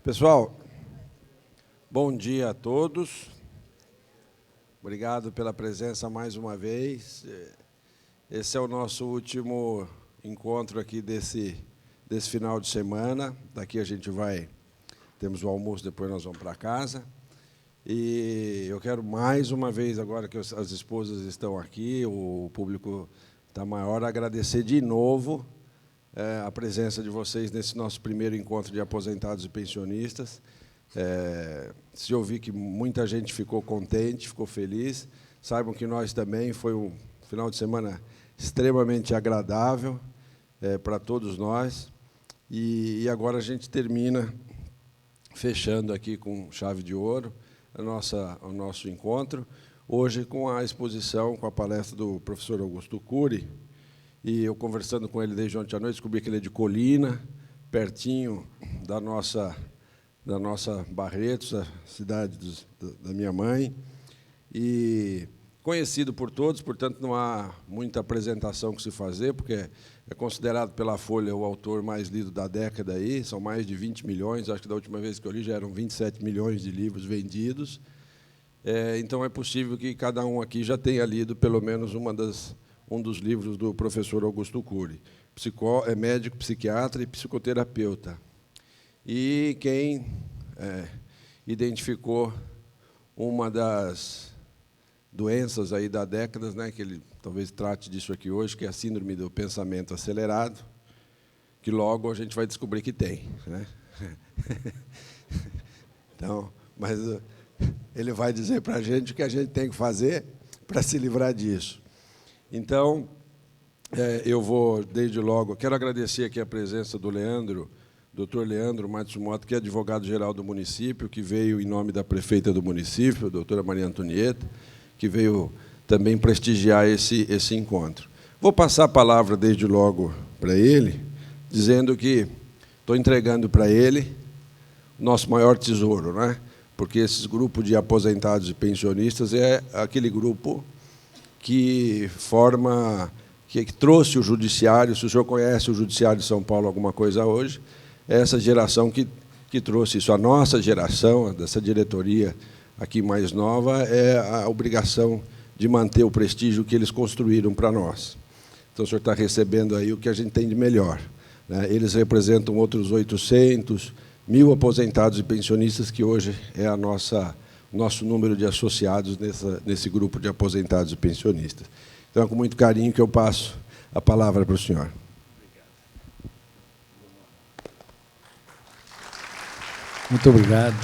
Pessoal, bom dia a todos. Obrigado pela presença mais uma vez. Esse é o nosso último encontro aqui desse final de semana. Daqui a gente temos o almoço, depois nós vamos para casa. E eu quero mais uma vez, agora que as esposas estão aqui, o público está maior, agradecer de novo a presença de vocês nesse nosso primeiro encontro de aposentados e pensionistas. Se ouvir que muita gente ficou contente, ficou feliz, saibam que nós também, foi um final de semana extremamente agradável para todos nós. E agora a gente termina fechando aqui com chave de ouro o nosso encontro, hoje com a exposição, com a palestra do professor Augusto Cury. E eu, conversando com ele desde ontem à noite, descobri que ele é de Colina, pertinho da nossa Barretos, a cidade da minha mãe, e conhecido por todos, portanto, não há muita apresentação que se fazer, porque é considerado pela Folha o autor mais lido da década, aí, são mais de 20 milhões, acho que da última vez que eu li já eram 27 milhões de livros vendidos. Então, é possível que cada um aqui já tenha lido pelo menos um dos livros do professor Augusto Cury. É médico, psiquiatra e psicoterapeuta. E quem identificou uma das doenças aí da década, né, que ele talvez trate disso aqui hoje, que é a síndrome do pensamento acelerado, que logo a gente vai descobrir que tem, né? Então, mas ele vai dizer para a gente o que a gente tem que fazer para se livrar disso. Então, eu vou, desde logo, quero agradecer aqui a presença do Leandro, doutor Leandro Matsumoto, que é advogado-geral do município, que veio em nome da prefeita do município, a doutora Maria Antonieta, que veio também prestigiar esse encontro. Vou passar a palavra, desde logo, para ele, dizendo que estou entregando para ele o nosso maior tesouro, né? Porque esse grupo de aposentados e pensionistas é aquele grupo que trouxe o judiciário. Se o senhor conhece o judiciário de São Paulo alguma coisa hoje, é essa geração que trouxe isso. A nossa geração, dessa diretoria aqui mais nova, é a obrigação de manter o prestígio que eles construíram para nós. Então, o senhor está recebendo aí o que a gente tem de melhor, né? Eles representam outros 800 mil aposentados e pensionistas, que hoje é nosso número de associados nesse grupo de aposentados e pensionistas. Então, é com muito carinho que eu passo a palavra para o senhor. Muito obrigado.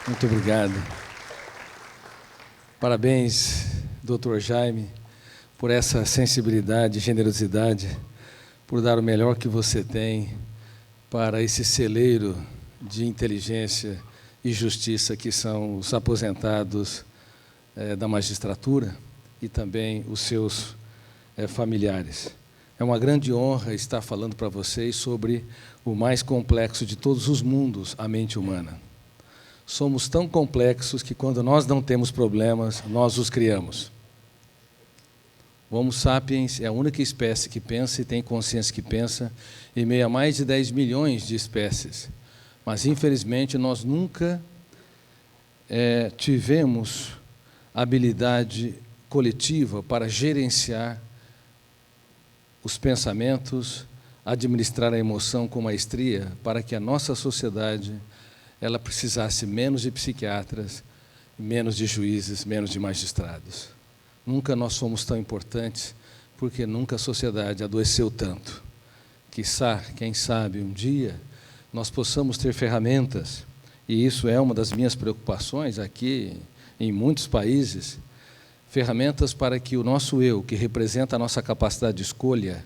Muito obrigado. Parabéns, doutor Jaime, por essa sensibilidade e generosidade, por dar o melhor que você tem para esse celeiro de inteligência e justiça que são os aposentados da magistratura e também os seus familiares. É uma grande honra estar falando para vocês sobre o mais complexo de todos os mundos, a mente humana. Somos tão complexos que, quando nós não temos problemas, nós os criamos. O Homo sapiens é a única espécie que pensa e tem consciência que pensa, em meio a mais de 10 milhões de espécies. Mas, infelizmente, nós nunca tivemos habilidade coletiva para gerenciar os pensamentos, administrar a emoção com maestria, para que a nossa sociedade ela precisasse menos de psiquiatras, menos de juízes, menos de magistrados. Nunca nós fomos tão importantes, porque nunca a sociedade adoeceu tanto. Quiçá, quem sabe, um dia nós possamos ter ferramentas, e isso é uma das minhas preocupações aqui, em muitos países, ferramentas para que o nosso eu, que representa a nossa capacidade de escolha,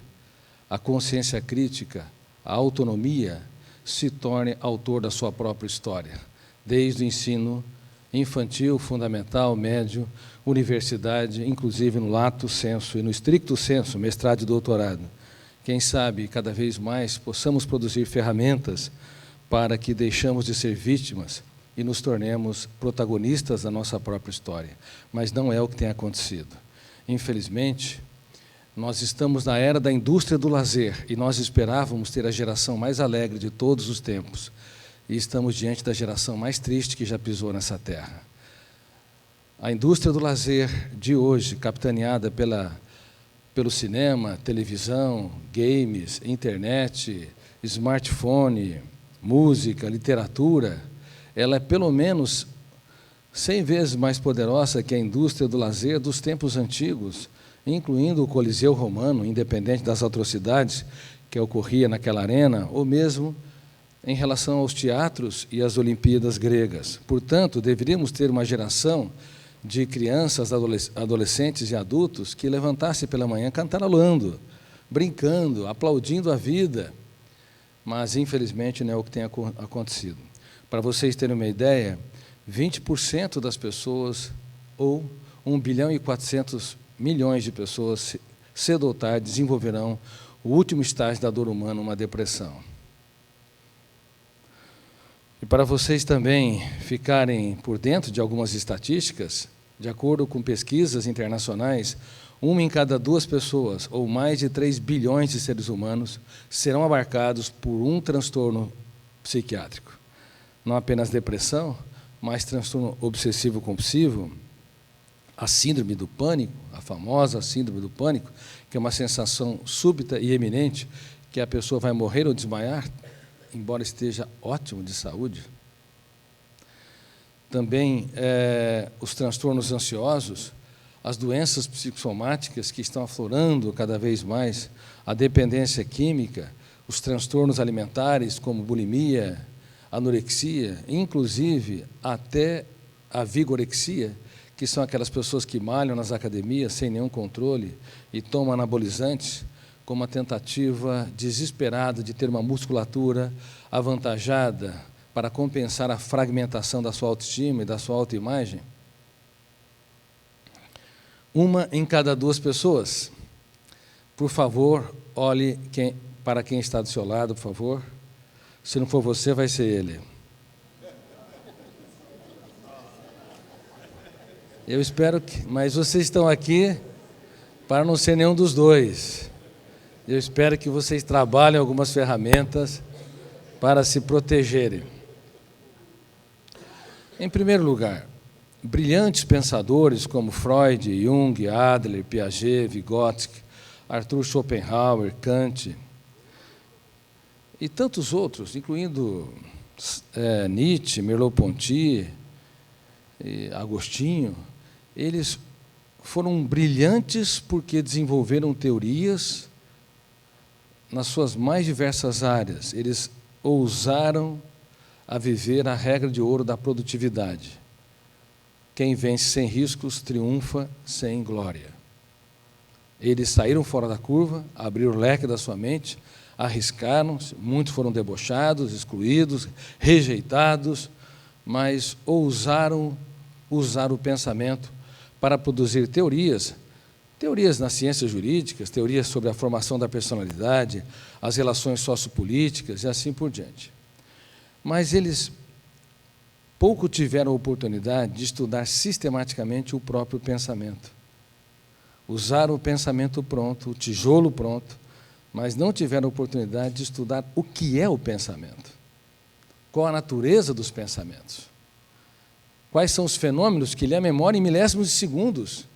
a consciência crítica, a autonomia, se torne autor da sua própria história, desde o ensino infantil, fundamental, médio, universidade, inclusive no lato sensu e no stricto sensu, mestrado e doutorado. Quem sabe, cada vez mais, possamos produzir ferramentas para que deixamos de ser vítimas e nos tornemos protagonistas da nossa própria história. Mas não é o que tem acontecido. Infelizmente, nós estamos na era da indústria do lazer e nós esperávamos ter a geração mais alegre de todos os tempos. e estamos diante da geração mais triste que já pisou nessa terra. A indústria do lazer de hoje, capitaneada pelo cinema, televisão, games, internet, smartphone, música, literatura, ela é pelo menos 100 vezes mais poderosa que a indústria do lazer dos tempos antigos, incluindo o Coliseu Romano, independente das atrocidades que ocorria naquela arena, ou mesmo em relação aos teatros e às Olimpíadas gregas. Portanto, deveríamos ter uma geração de crianças, adolescentes e adultos que levantasse pela manhã cantarolando, brincando, aplaudindo a vida. Mas, infelizmente, não é o que tem acontecido. Para vocês terem uma ideia, 20% das pessoas, ou 1 bilhão e 400 milhões de pessoas, cedo ou tarde, desenvolverão o último estágio da dor humana, uma depressão. E para vocês também ficarem por dentro de algumas estatísticas, de acordo com pesquisas internacionais, 1 em cada 2 pessoas, ou mais de 3 bilhões de seres humanos, serão abarcados por um transtorno psiquiátrico. Não apenas depressão, mas transtorno obsessivo-compulsivo, a síndrome do pânico, a famosa síndrome do pânico, que é uma sensação súbita e eminente que a pessoa vai morrer ou desmaiar, embora esteja ótimo de saúde. Também os transtornos ansiosos, as doenças psicossomáticas que estão aflorando cada vez mais, a dependência química, os transtornos alimentares como bulimia, anorexia, inclusive até a vigorexia, que são aquelas pessoas que malham nas academias sem nenhum controle e tomam anabolizantes, com uma tentativa desesperada de ter uma musculatura avantajada para compensar a fragmentação da sua autoestima e da sua autoimagem. 1 em cada 2 pessoas. Por favor, olhe para quem está do seu lado, por favor. Se não for você, vai ser ele. Eu espero que... Mas vocês estão aqui para não ser nenhum dos dois. Eu espero que vocês trabalhem algumas ferramentas para se protegerem. Em primeiro lugar, brilhantes pensadores como Freud, Jung, Adler, Piaget, Vygotsky, Arthur Schopenhauer, Kant e tantos outros, incluindo Nietzsche, Merleau-Ponty, Agostinho, eles foram brilhantes porque desenvolveram teorias nas suas mais diversas áreas. Eles ousaram a viver a regra de ouro da produtividade. Quem vence sem riscos triunfa sem glória. Eles saíram fora da curva, abriram o leque da sua mente, arriscaram, muitos foram debochados, excluídos, rejeitados, mas ousaram usar o pensamento para produzir teorias nas ciências jurídicas, teorias sobre a formação da personalidade, as relações sociopolíticas e assim por diante. Mas eles pouco tiveram a oportunidade de estudar sistematicamente o próprio pensamento. Usaram o pensamento pronto, o tijolo pronto, mas não tiveram a oportunidade de estudar o que é o pensamento. Qual a natureza dos pensamentos? Quais são os fenômenos que lê a memória em milésimos de segundos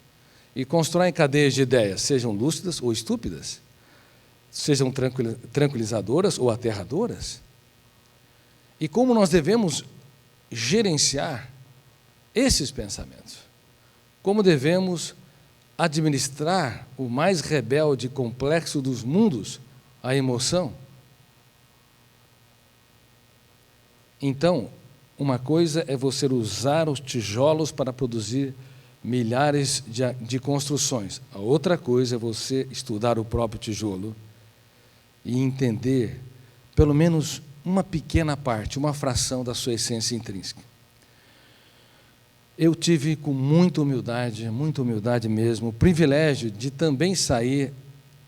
e constroem cadeias de ideias, sejam lúcidas ou estúpidas, sejam tranquilizadoras ou aterradoras? E como nós devemos gerenciar esses pensamentos? Como devemos administrar o mais rebelde e complexo dos mundos, a emoção? Então, uma coisa é você usar os tijolos para produzir milhares de construções. A outra coisa é você estudar o próprio tijolo e entender, pelo menos, uma pequena parte, uma fração da sua essência intrínseca. Eu tive, com muita humildade mesmo, o privilégio de também sair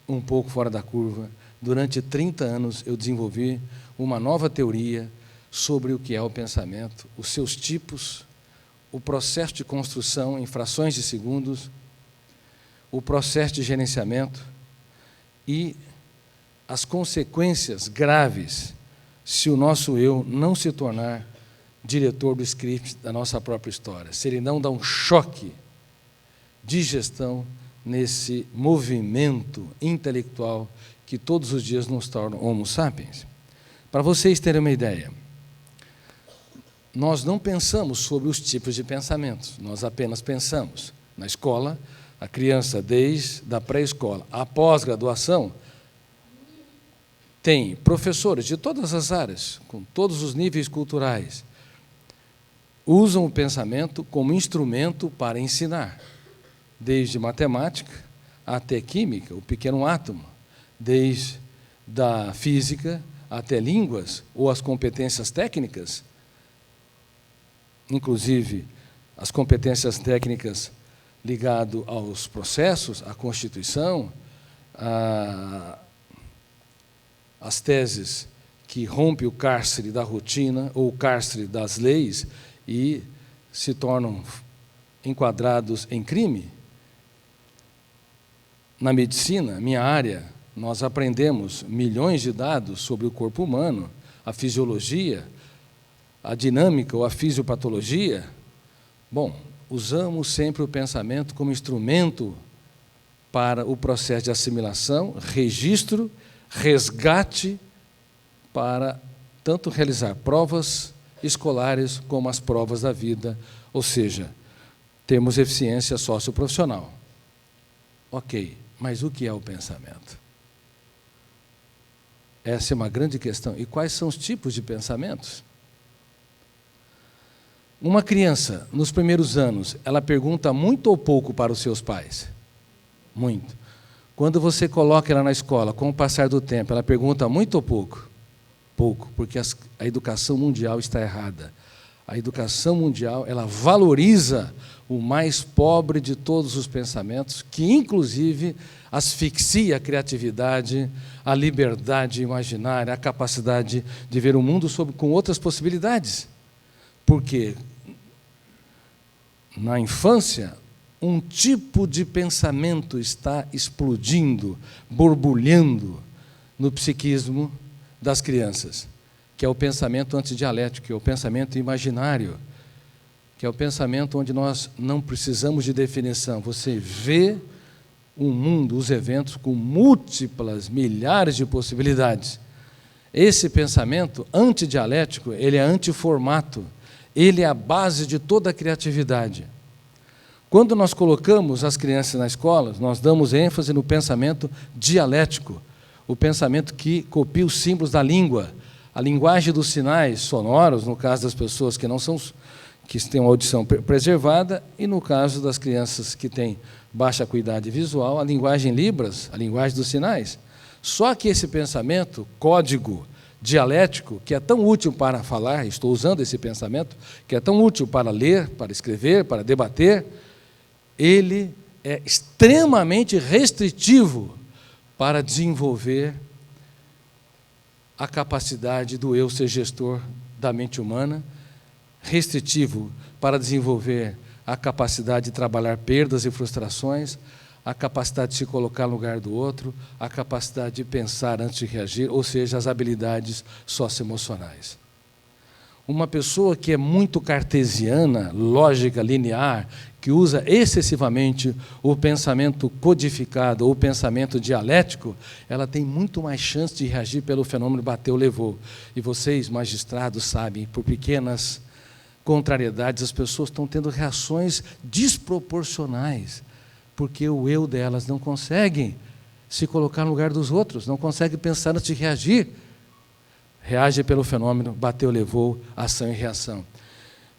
um pouco fora da curva. Durante 30 anos, eu desenvolvi uma nova teoria sobre o que é o pensamento, os seus tipos, o processo de construção em frações de segundos, o processo de gerenciamento e as consequências graves se o nosso eu não se tornar diretor do script da nossa própria história, se ele não dá um choque de gestão nesse movimento intelectual que todos os dias nos torna homo sapiens. Para vocês terem uma ideia, nós não pensamos sobre os tipos de pensamentos, nós apenas pensamos. Na escola, a criança, desde a pré-escola à pós-graduação, tem professores de todas as áreas, com todos os níveis culturais, usam o pensamento como instrumento para ensinar, desde matemática até química, o pequeno átomo, desde da física até línguas ou as competências técnicas, inclusive as competências técnicas ligadas aos processos, à Constituição, às teses que rompem o cárcere da rotina ou o cárcere das leis e se tornam enquadrados em crime. Na medicina, minha área, nós aprendemos milhões de dados sobre o corpo humano, a fisiologia, a dinâmica ou a fisiopatologia. Bom, usamos sempre o pensamento como instrumento para o processo de assimilação, registro, resgate, para tanto realizar provas escolares como as provas da vida, ou seja, temos eficiência socioprofissional. Ok, mas o que é o pensamento? Essa é uma grande questão. E quais são os tipos de pensamentos? Uma criança, nos primeiros anos, ela pergunta muito ou pouco para os seus pais? Muito. Quando você coloca ela na escola, com o passar do tempo, ela pergunta muito ou pouco? Pouco, porque a educação mundial está errada. A educação mundial, ela valoriza o mais pobre de todos os pensamentos, que, inclusive, asfixia a criatividade, a liberdade imaginária, a capacidade de ver o mundo com outras possibilidades. Porque, na infância, um tipo de pensamento está explodindo, borbulhando no psiquismo das crianças, que é o pensamento antidialético, que é o pensamento imaginário, que é o pensamento onde nós não precisamos de definição. Você vê o mundo, os eventos, com múltiplas, milhares de possibilidades. Esse pensamento antidialético, ele é antiformato, ele é a base de toda a criatividade. Quando nós colocamos as crianças na escola, nós damos ênfase no pensamento dialético, o pensamento que copia os símbolos da língua, a linguagem dos sinais sonoros, no caso das pessoas que têm uma audição preservada, e no caso das crianças que têm baixa acuidade visual, a linguagem Libras, a linguagem dos sinais. Só que esse pensamento, código dialético, que é tão útil para falar, estou usando esse pensamento, que é tão útil para ler, para escrever, para debater, ele é extremamente restritivo para desenvolver a capacidade do eu ser gestor da mente humana, restritivo para desenvolver a capacidade de trabalhar perdas e frustrações, a capacidade de se colocar no lugar do outro, a capacidade de pensar antes de reagir, ou seja, as habilidades socioemocionais. Uma pessoa que é muito cartesiana, lógica, linear, que usa excessivamente o pensamento codificado ou o pensamento dialético, ela tem muito mais chance de reagir pelo fenômeno bateu-levou. E vocês, magistrados, sabem, por pequenas contrariedades, as pessoas estão tendo reações desproporcionais, porque o eu delas não consegue se colocar no lugar dos outros, não consegue pensar antes de reagir. Reage pelo fenômeno bateu-levou, ação e reação.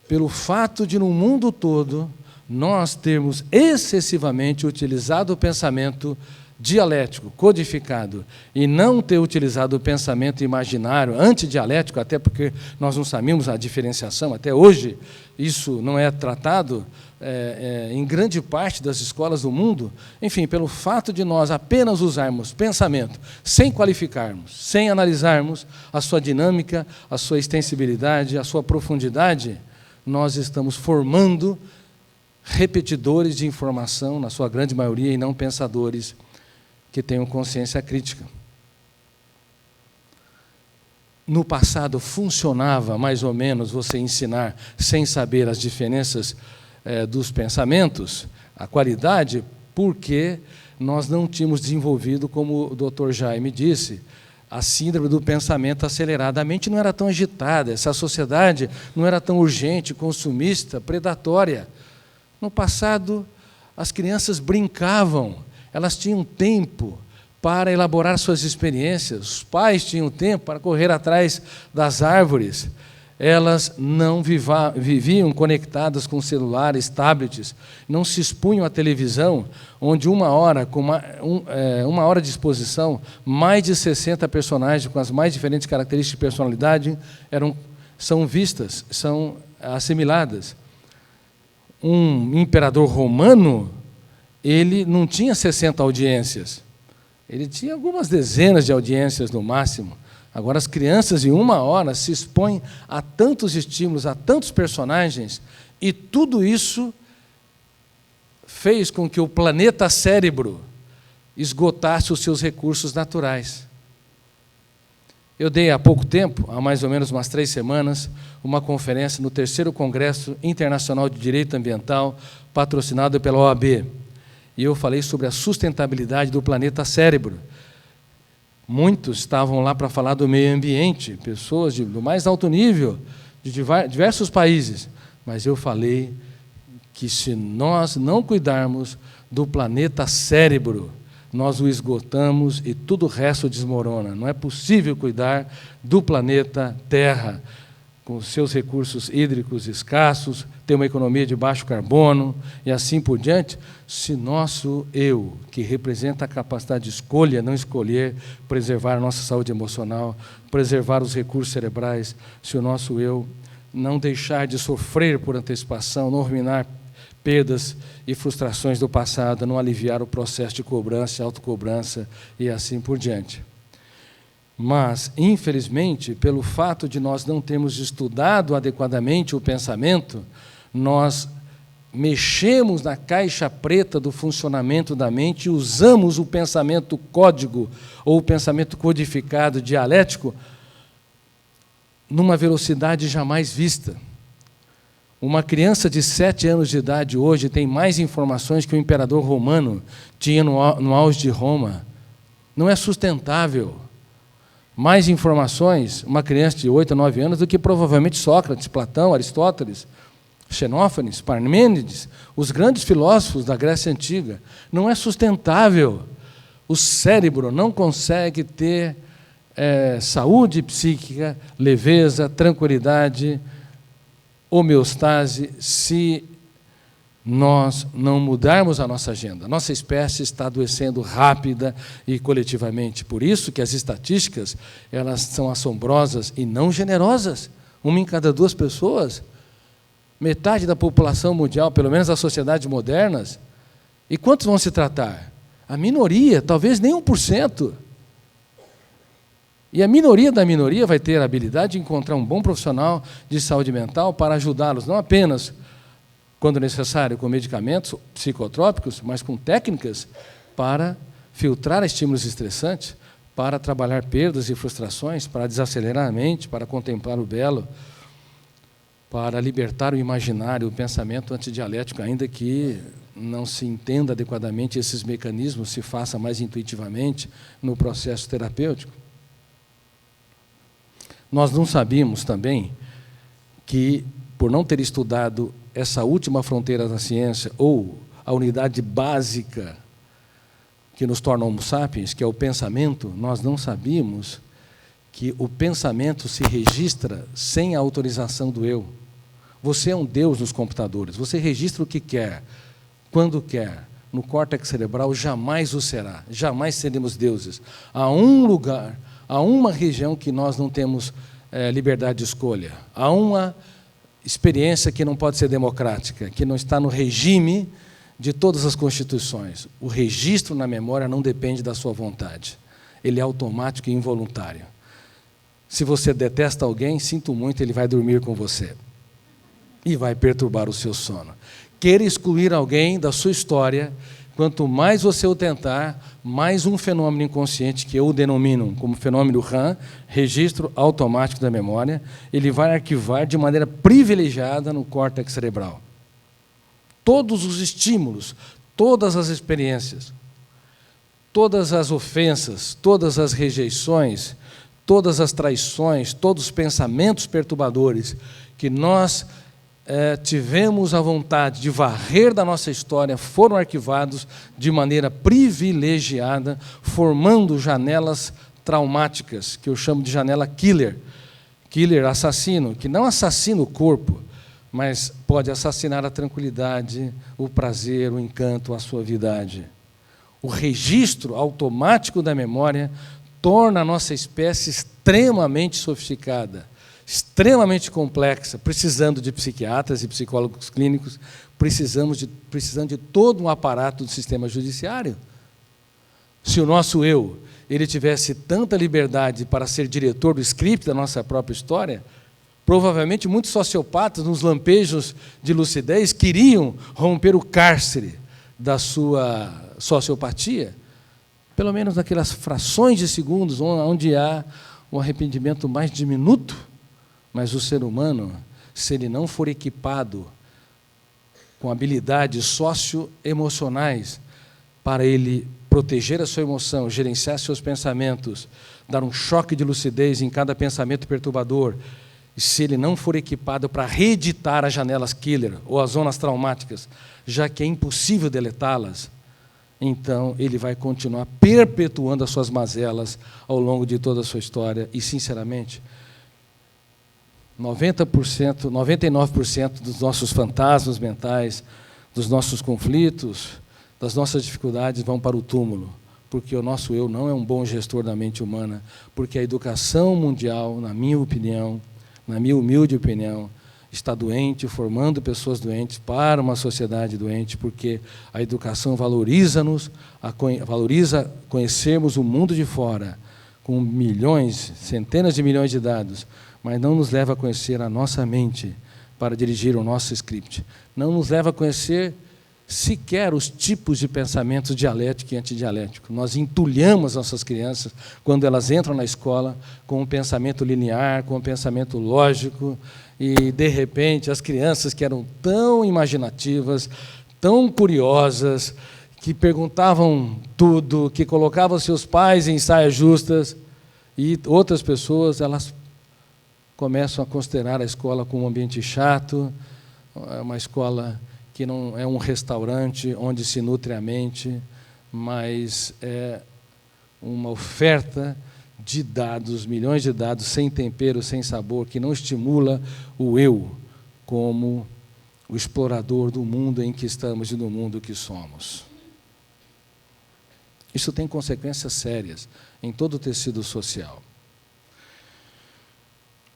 Pelo fato de, no mundo todo, nós termos excessivamente utilizado o pensamento dialético, codificado, e não ter utilizado o pensamento imaginário, antidialético, até porque nós não sabemos a diferenciação, até hoje isso não é tratado em grande parte das escolas do mundo. Enfim, pelo fato de nós apenas usarmos pensamento, sem qualificarmos, sem analisarmos a sua dinâmica, a sua extensibilidade, a sua profundidade, nós estamos formando repetidores de informação, na sua grande maioria, e não pensadores que tenham consciência crítica. no passado funcionava mais ou menos você ensinar sem saber as diferenças dos pensamentos, a qualidade, porque nós não tínhamos desenvolvido, como o Dr. Jaime disse, a síndrome do pensamento acelerado. A mente não era tão agitada, essa sociedade não era tão urgente, consumista, predatória. No passado, as crianças brincavam, elas tinham tempo para elaborar suas experiências, os pais tinham tempo para correr atrás das árvores, elas não viviam conectadas com celulares, tablets, não se expunham à televisão, onde uma hora de exposição, mais de 60 personagens com as mais diferentes características de personalidade são vistas, são assimiladas. Um imperador romano, ele não tinha 60 audiências, ele tinha algumas dezenas de audiências no máximo. Agora, as crianças, em uma hora, se expõem a tantos estímulos, a tantos personagens, e tudo isso fez com que o planeta cérebro esgotasse os seus recursos naturais. Eu dei há pouco tempo, há mais ou menos umas 3 semanas, uma conferência no 3º Congresso Internacional de Direito Ambiental, patrocinado pela OAB. E eu falei sobre a sustentabilidade do planeta cérebro. Muitos estavam lá para falar do meio ambiente, pessoas do mais alto nível, de diversos países. Mas eu falei que se nós não cuidarmos do planeta cérebro, nós o esgotamos e tudo o resto desmorona. Não é possível cuidar do planeta Terra, com os seus recursos hídricos escassos, ter uma economia de baixo carbono e assim por diante, se nosso eu, que representa a capacidade de escolha, não escolher, preservar a nossa saúde emocional, preservar os recursos cerebrais, se o nosso eu não deixar de sofrer por antecipação, não ruminar perdas e frustrações do passado, não aliviar o processo de cobrança, autocobrança e assim por diante. Mas, infelizmente, pelo fato de nós não termos estudado adequadamente o pensamento, nós mexemos na caixa preta do funcionamento da mente e usamos o pensamento código ou o pensamento codificado dialético numa velocidade jamais vista. Uma criança de 7 anos de idade hoje tem mais informações que o imperador romano tinha no auge de Roma. Não é sustentável. Mais informações, uma criança de 8 a 9 anos, do que provavelmente Sócrates, Platão, Aristóteles, Xenófanes, Parmênides, os grandes filósofos da Grécia Antiga. Não é sustentável. O cérebro não consegue ter saúde psíquica, leveza, tranquilidade, homeostase, se nós não mudarmos a nossa agenda. Nossa espécie está adoecendo rápida e coletivamente. Por isso que as estatísticas, elas são assombrosas e não generosas. 1 em cada 2 pessoas, metade da população mundial, pelo menos as sociedades modernas. E quantos vão se tratar? A minoria, talvez nem 1%. E a minoria da minoria vai ter a habilidade de encontrar um bom profissional de saúde mental para ajudá-los, não apenas quando necessário, com medicamentos psicotrópicos, mas com técnicas para filtrar estímulos estressantes, para trabalhar perdas e frustrações, para desacelerar a mente, para contemplar o belo, para libertar o imaginário, o pensamento antidialético, ainda que não se entenda adequadamente esses mecanismos, se faça mais intuitivamente no processo terapêutico. Nós não sabíamos também que, por não ter estudado essa última fronteira da ciência, ou a unidade básica que nos torna Homo sapiens, que é o pensamento, nós não sabíamos que o pensamento se registra sem a autorização do eu. Você é um Deus nos computadores, você registra o que quer, quando quer. No córtex cerebral jamais o será, jamais seremos deuses. Há um lugar, há uma região que nós não temos liberdade de escolha, há uma experiência que não pode ser democrática, que não está no regime de todas as constituições. O registro na memória não depende da sua vontade. Ele é automático e involuntário. Se você detesta alguém, sinto muito, ele vai dormir com você e vai perturbar o seu sono. Queira excluir alguém da sua história, quanto mais você o tentar, mais um fenômeno inconsciente, que eu denomino como fenômeno RAM, registro automático da memória, ele vai arquivar de maneira privilegiada no córtex cerebral. Todos os estímulos, todas as experiências, todas as ofensas, todas as rejeições, todas as traições, todos os pensamentos perturbadores que nós tivemos a vontade de varrer da nossa história, foram arquivados de maneira privilegiada, formando janelas traumáticas, que eu chamo de janela killer. Killer, assassino, que não assassina o corpo, mas pode assassinar a tranquilidade, o prazer, o encanto, a suavidade. O registro automático da memória torna a nossa espécie extremamente sofisticada, extremamente complexa, precisando de psiquiatras e psicólogos clínicos, precisando de todo um aparato do sistema judiciário. Se o nosso eu ele tivesse tanta liberdade para ser diretor do script da nossa própria história, provavelmente muitos sociopatas, nos lampejos de lucidez, queriam romper o cárcere da sua sociopatia, pelo menos naquelas frações de segundos onde há um arrependimento mais diminuto. Mas o ser humano, se ele não for equipado com habilidades socioemocionais para ele proteger a sua emoção, gerenciar seus pensamentos, dar um choque de lucidez em cada pensamento perturbador, e se ele não for equipado para reeditar as janelas killer ou as zonas traumáticas, já que é impossível deletá-las, então ele vai continuar perpetuando as suas mazelas ao longo de toda a sua história. E, sinceramente, 90%, 99% dos nossos fantasmas mentais, dos nossos conflitos, das nossas dificuldades vão para o túmulo, porque o nosso eu não é um bom gestor da mente humana, porque a educação mundial, na minha opinião, na minha humilde opinião, está doente, formando pessoas doentes para uma sociedade doente, porque a educação valoriza-nos, valoriza conhecermos o mundo de fora, com milhões, centenas de milhões de dados, mas não nos leva a conhecer a nossa mente para dirigir o nosso script. Não nos leva a conhecer sequer os tipos de pensamentos dialético e antidialético. Nós entulhamos nossas crianças, quando elas entram na escola, com um pensamento linear, com um pensamento lógico, e, de repente, as crianças que eram tão imaginativas, tão curiosas, que perguntavam tudo, que colocavam seus pais em saias justas, e outras pessoas, elas começam a considerar a escola como um ambiente chato, uma escola que não é um restaurante onde se nutre a mente, mas é uma oferta de dados, milhões de dados, sem tempero, sem sabor, que não estimula o eu como o explorador do mundo em que estamos e do mundo que somos. Isso tem consequências sérias em todo o tecido social.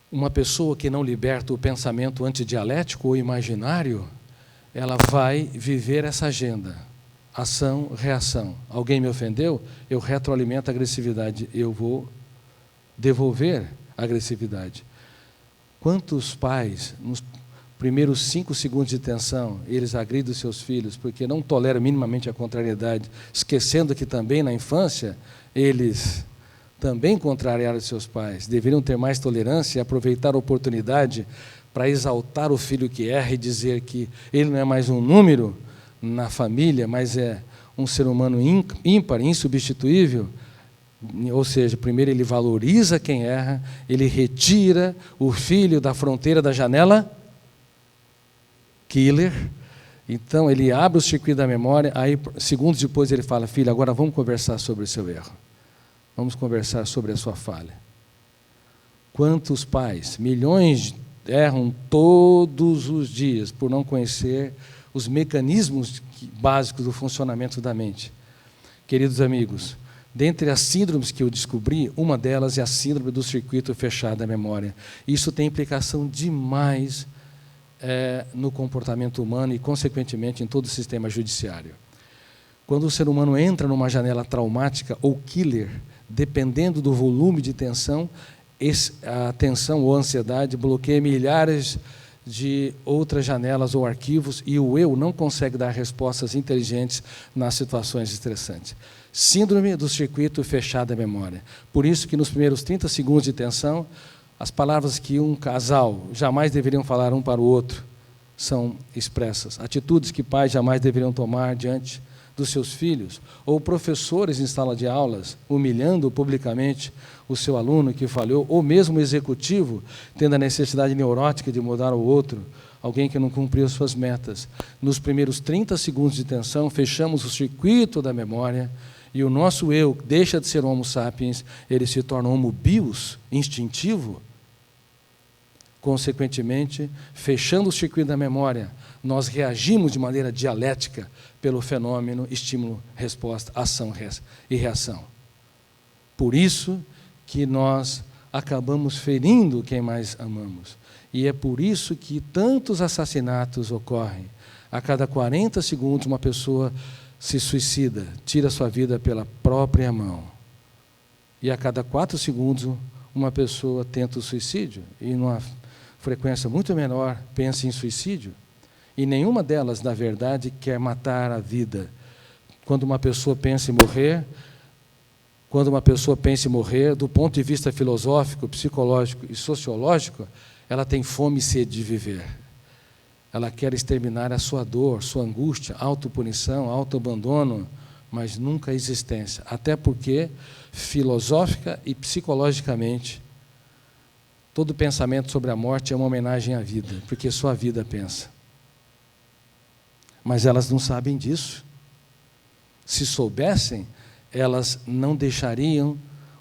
Uma pessoa que não liberta o pensamento antidialético ou imaginário, ela vai viver essa agenda, ação, reação. Alguém me ofendeu? Eu retroalimento a agressividade, eu vou devolver a agressividade. Quantos pais, nos primeiros 5 segundos de tensão, eles agridem os seus filhos porque não toleram minimamente a contrariedade, esquecendo que também na infância eles também contrariaram seus pais, deveriam ter mais tolerância e aproveitar a oportunidade para exaltar o filho que erra e dizer que ele não é mais um número na família, mas é um ser humano ímpar, insubstituível. Ou seja, primeiro ele valoriza quem erra, ele retira o filho da fronteira da janela killer, então ele abre o circuito da memória, aí segundos depois ele fala: filho, agora vamos conversar sobre o seu erro, vamos conversar sobre a sua falha. Quantos pais, milhões, erram todos os dias por não conhecer os mecanismos básicos do funcionamento da mente. Queridos amigos, dentre as síndromes que eu descobri, uma delas é a síndrome do circuito fechado da memória. Isso tem implicação demais no comportamento humano e, consequentemente, em todo o sistema judiciário. Quando o ser humano entra numa janela traumática ou killer, dependendo do volume de tensão, a tensão ou ansiedade bloqueia milhares de outras janelas ou arquivos, e o eu não consegue dar respostas inteligentes nas situações estressantes. Síndrome do circuito fechado da memória. Por isso que nos primeiros 30 segundos de tensão, as palavras que um casal jamais deveriam falar um para o outro são expressas. Atitudes que pais jamais deveriam tomar diante dos seus filhos, ou professores em sala de aulas humilhando publicamente o seu aluno que falhou, ou mesmo o executivo tendo a necessidade neurótica de mudar o outro, alguém que não cumpriu suas metas. Nos primeiros 30 segundos de tensão, fechamos o circuito da memória e o nosso eu deixa de ser homo sapiens, ele se torna homo bios, instintivo. Consequentemente, fechando o circuito da memória, nós reagimos de maneira dialética pelo fenômeno estímulo-resposta, ação e reação. Por isso que nós acabamos ferindo quem mais amamos. E é por isso que tantos assassinatos ocorrem. A cada 40 segundos, uma pessoa se suicida, tira sua vida pela própria mão. E a cada 4 segundos, uma pessoa tenta o suicídio. E numa frequência muito menor, pensa em suicídio. E nenhuma delas, na verdade, quer matar a vida. Quando uma pessoa pensa em morrer, do ponto de vista filosófico, psicológico e sociológico, ela tem fome e sede de viver. Ela quer exterminar a sua dor, sua angústia, autopunição, autoabandono, mas nunca a existência. Até porque, filosófica e psicologicamente, todo pensamento sobre a morte é uma homenagem à vida, porque só a vida pensa. Mas elas não sabem disso. Se soubessem, elas não deixariam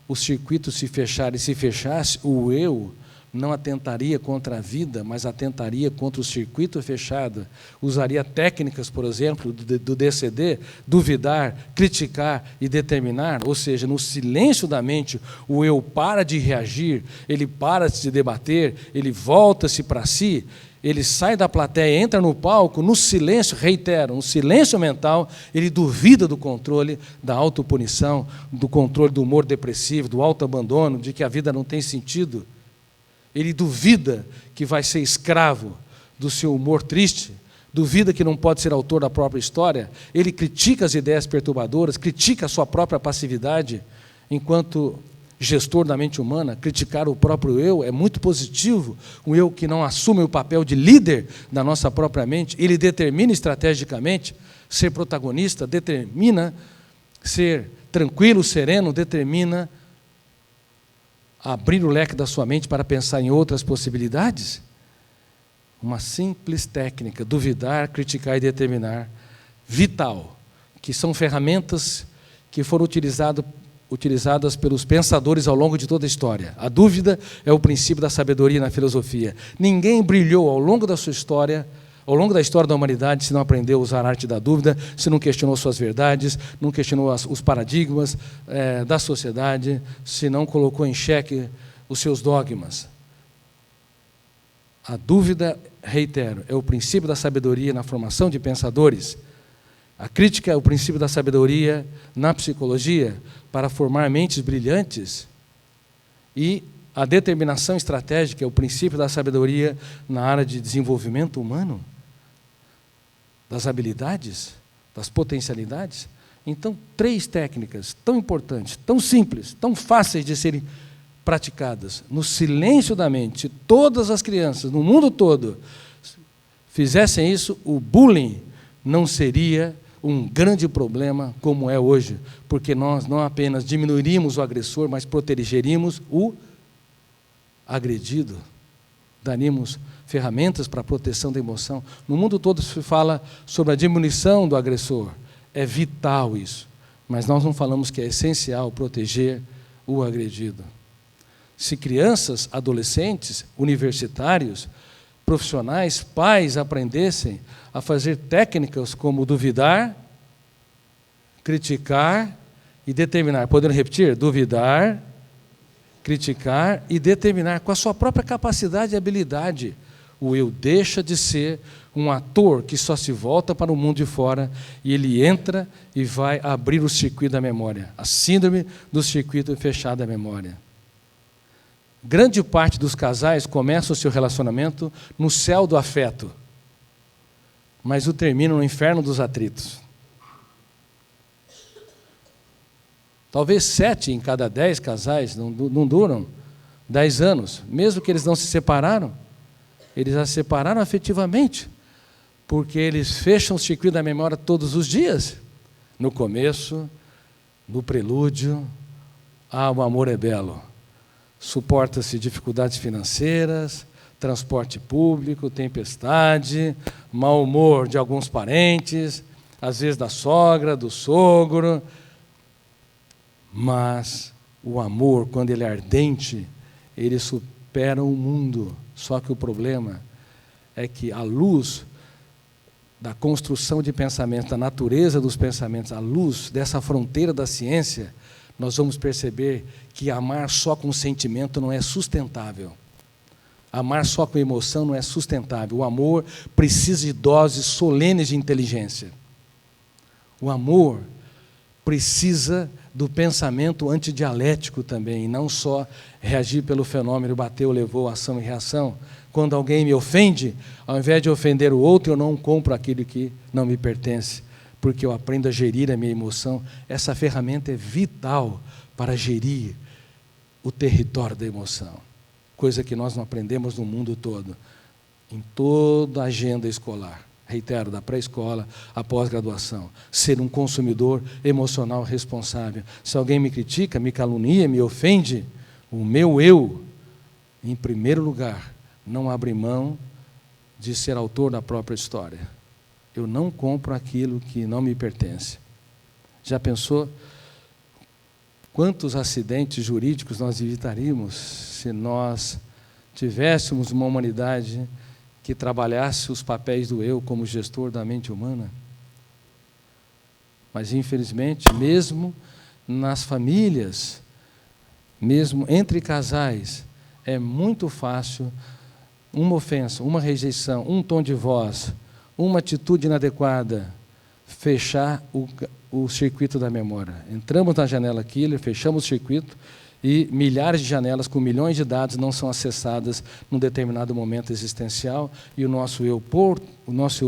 o circuito se fechar. E se fechasse, o eu não atentaria contra a vida, mas atentaria contra o circuito fechado. Usaria técnicas, por exemplo, do DCD, duvidar, criticar e determinar, ou seja, no silêncio da mente, o eu para de reagir, ele para de se debater, ele volta-se para si, ele sai da plateia, entra no palco, no silêncio, reitero, no silêncio mental, ele duvida do controle da autopunição, do controle do humor depressivo, do autoabandono, de que a vida não tem sentido. Ele duvida que vai ser escravo do seu humor triste, duvida que não pode ser autor da própria história, ele critica as ideias perturbadoras, critica a sua própria passividade. Enquanto gestor da mente humana, criticar o próprio eu é muito positivo, um eu que não assume o papel de líder da nossa própria mente, ele determina estrategicamente ser protagonista, determina ser tranquilo, sereno, determina abrir o leque da sua mente para pensar em outras possibilidades. Uma simples técnica, duvidar, criticar e determinar, vital, que são ferramentas que foram utilizadas pelos pensadores ao longo de toda a história. A dúvida é o princípio da sabedoria na filosofia. Ninguém brilhou ao longo da sua história, ao longo da história da humanidade, se não aprendeu a usar a arte da dúvida, se não questionou suas verdades, não questionou os paradigmas da sociedade, se não colocou em xeque os seus dogmas. A dúvida, reitero, é o princípio da sabedoria na formação de pensadores. A crítica é o princípio da sabedoria na psicologia para formar mentes brilhantes. E a determinação estratégica é o princípio da sabedoria na área de desenvolvimento humano, das habilidades, das potencialidades. Então, 3 técnicas tão importantes, tão simples, tão fáceis de serem praticadas. No silêncio da mente, todas as crianças, no mundo todo, fizessem isso, o bullying não seria um grande problema como é hoje, porque nós não apenas diminuiríamos o agressor, mas protegeríamos o agredido, daríamos ferramentas para a proteção da emoção. No mundo todo se fala sobre a diminuição do agressor, é vital isso, mas nós não falamos que é essencial proteger o agredido. Se crianças, adolescentes, universitários, profissionais, pais aprendessem a fazer técnicas como duvidar, criticar e determinar. Podendo repetir? Duvidar, criticar e determinar com a sua própria capacidade e habilidade. O eu deixa de ser um ator que só se volta para o mundo de fora e ele entra e vai abrir o circuito da memória, a síndrome do circuito fechado da memória. grande parte dos casais começa o seu relacionamento no céu do afeto, mas o terminam no inferno dos atritos. Talvez 7 em cada 10 casais não duram 10 anos. Mesmo que eles não se separaram, eles já se separaram afetivamente, porque eles fecham o circuito da memória todos os dias. No começo, no prelúdio, o amor é belo. Suporta-se dificuldades financeiras, transporte público, tempestade, mau humor de alguns parentes, às vezes da sogra, do sogro. Mas o amor, quando ele é ardente, ele supera o mundo. Só que o problema é que a luz da construção de pensamentos, da natureza dos pensamentos, à luz dessa fronteira da ciência, nós vamos perceber que amar só com sentimento não é sustentável. Amar só com emoção não é sustentável. O amor precisa de doses solenes de inteligência. O amor precisa do pensamento antidialético também, e não só reagir pelo fenômeno, bateu, levou, ação e reação. Quando alguém me ofende, ao invés de ofender o outro, eu não compro aquilo que não me pertence, porque eu aprendo a gerir a minha emoção. Essa ferramenta é vital para gerir o território da emoção, coisa que nós não aprendemos no mundo todo, em toda a agenda escolar. Reitero, da pré-escola à pós-graduação. Ser um consumidor emocional responsável. Se alguém me critica, me calunia, me ofende, o meu eu, em primeiro lugar, não abre mão de ser autor da própria história. Eu não compro aquilo que não me pertence. Já pensou quantos acidentes jurídicos nós evitaríamos se nós tivéssemos uma humanidade que trabalhasse os papéis do eu como gestor da mente humana? Mas, infelizmente, mesmo nas famílias, mesmo entre casais, é muito fácil uma ofensa, uma rejeição, um tom de voz, uma atitude inadequada, fechar o circuito da memória. Entramos na janela killer, fechamos o circuito, e milhares de janelas com milhões de dados não são acessadas num determinado momento existencial, e o nosso eu,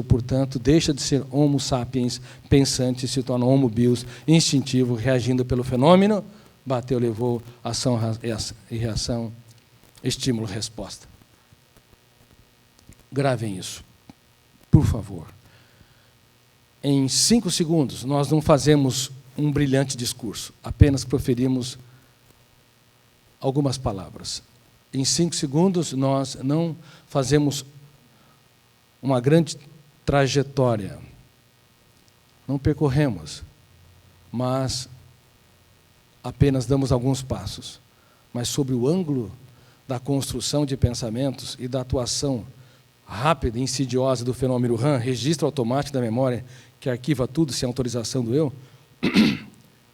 portanto, deixa de ser homo sapiens pensante e se torna homo bios instintivo, reagindo pelo fenômeno, bateu, levou, ação e reação, estímulo, resposta. Gravem isso, por favor. Em 5 segundos, nós não fazemos um brilhante discurso, apenas proferimos algumas palavras. Em 5 segundos, nós não fazemos uma grande trajetória, não percorremos, mas apenas damos alguns passos. Mas sobre o ângulo da construção de pensamentos e da atuação rápida e insidiosa do fenômeno RAM, registro automático da memória, que arquiva tudo sem autorização do eu,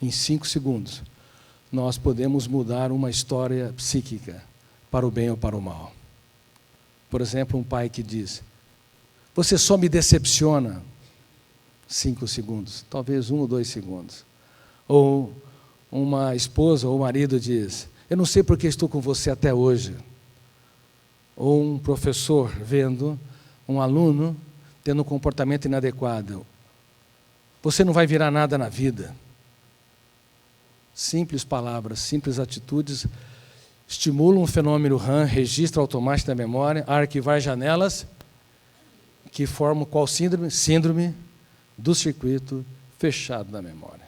em 5 segundos, nós podemos mudar uma história psíquica para o bem ou para o mal. Por exemplo, um pai que diz: você só me decepciona. 5 segundos, talvez 1 ou 2 segundos. Ou uma esposa ou marido diz: eu não sei por que estou com você até hoje. Ou um professor vendo um aluno tendo um comportamento inadequado: você não vai virar nada na vida. Simples palavras, simples atitudes estimulam um fenômeno RAM, registro automático da memória, a arquivar janelas que formam qual síndrome? Síndrome do circuito fechado da memória.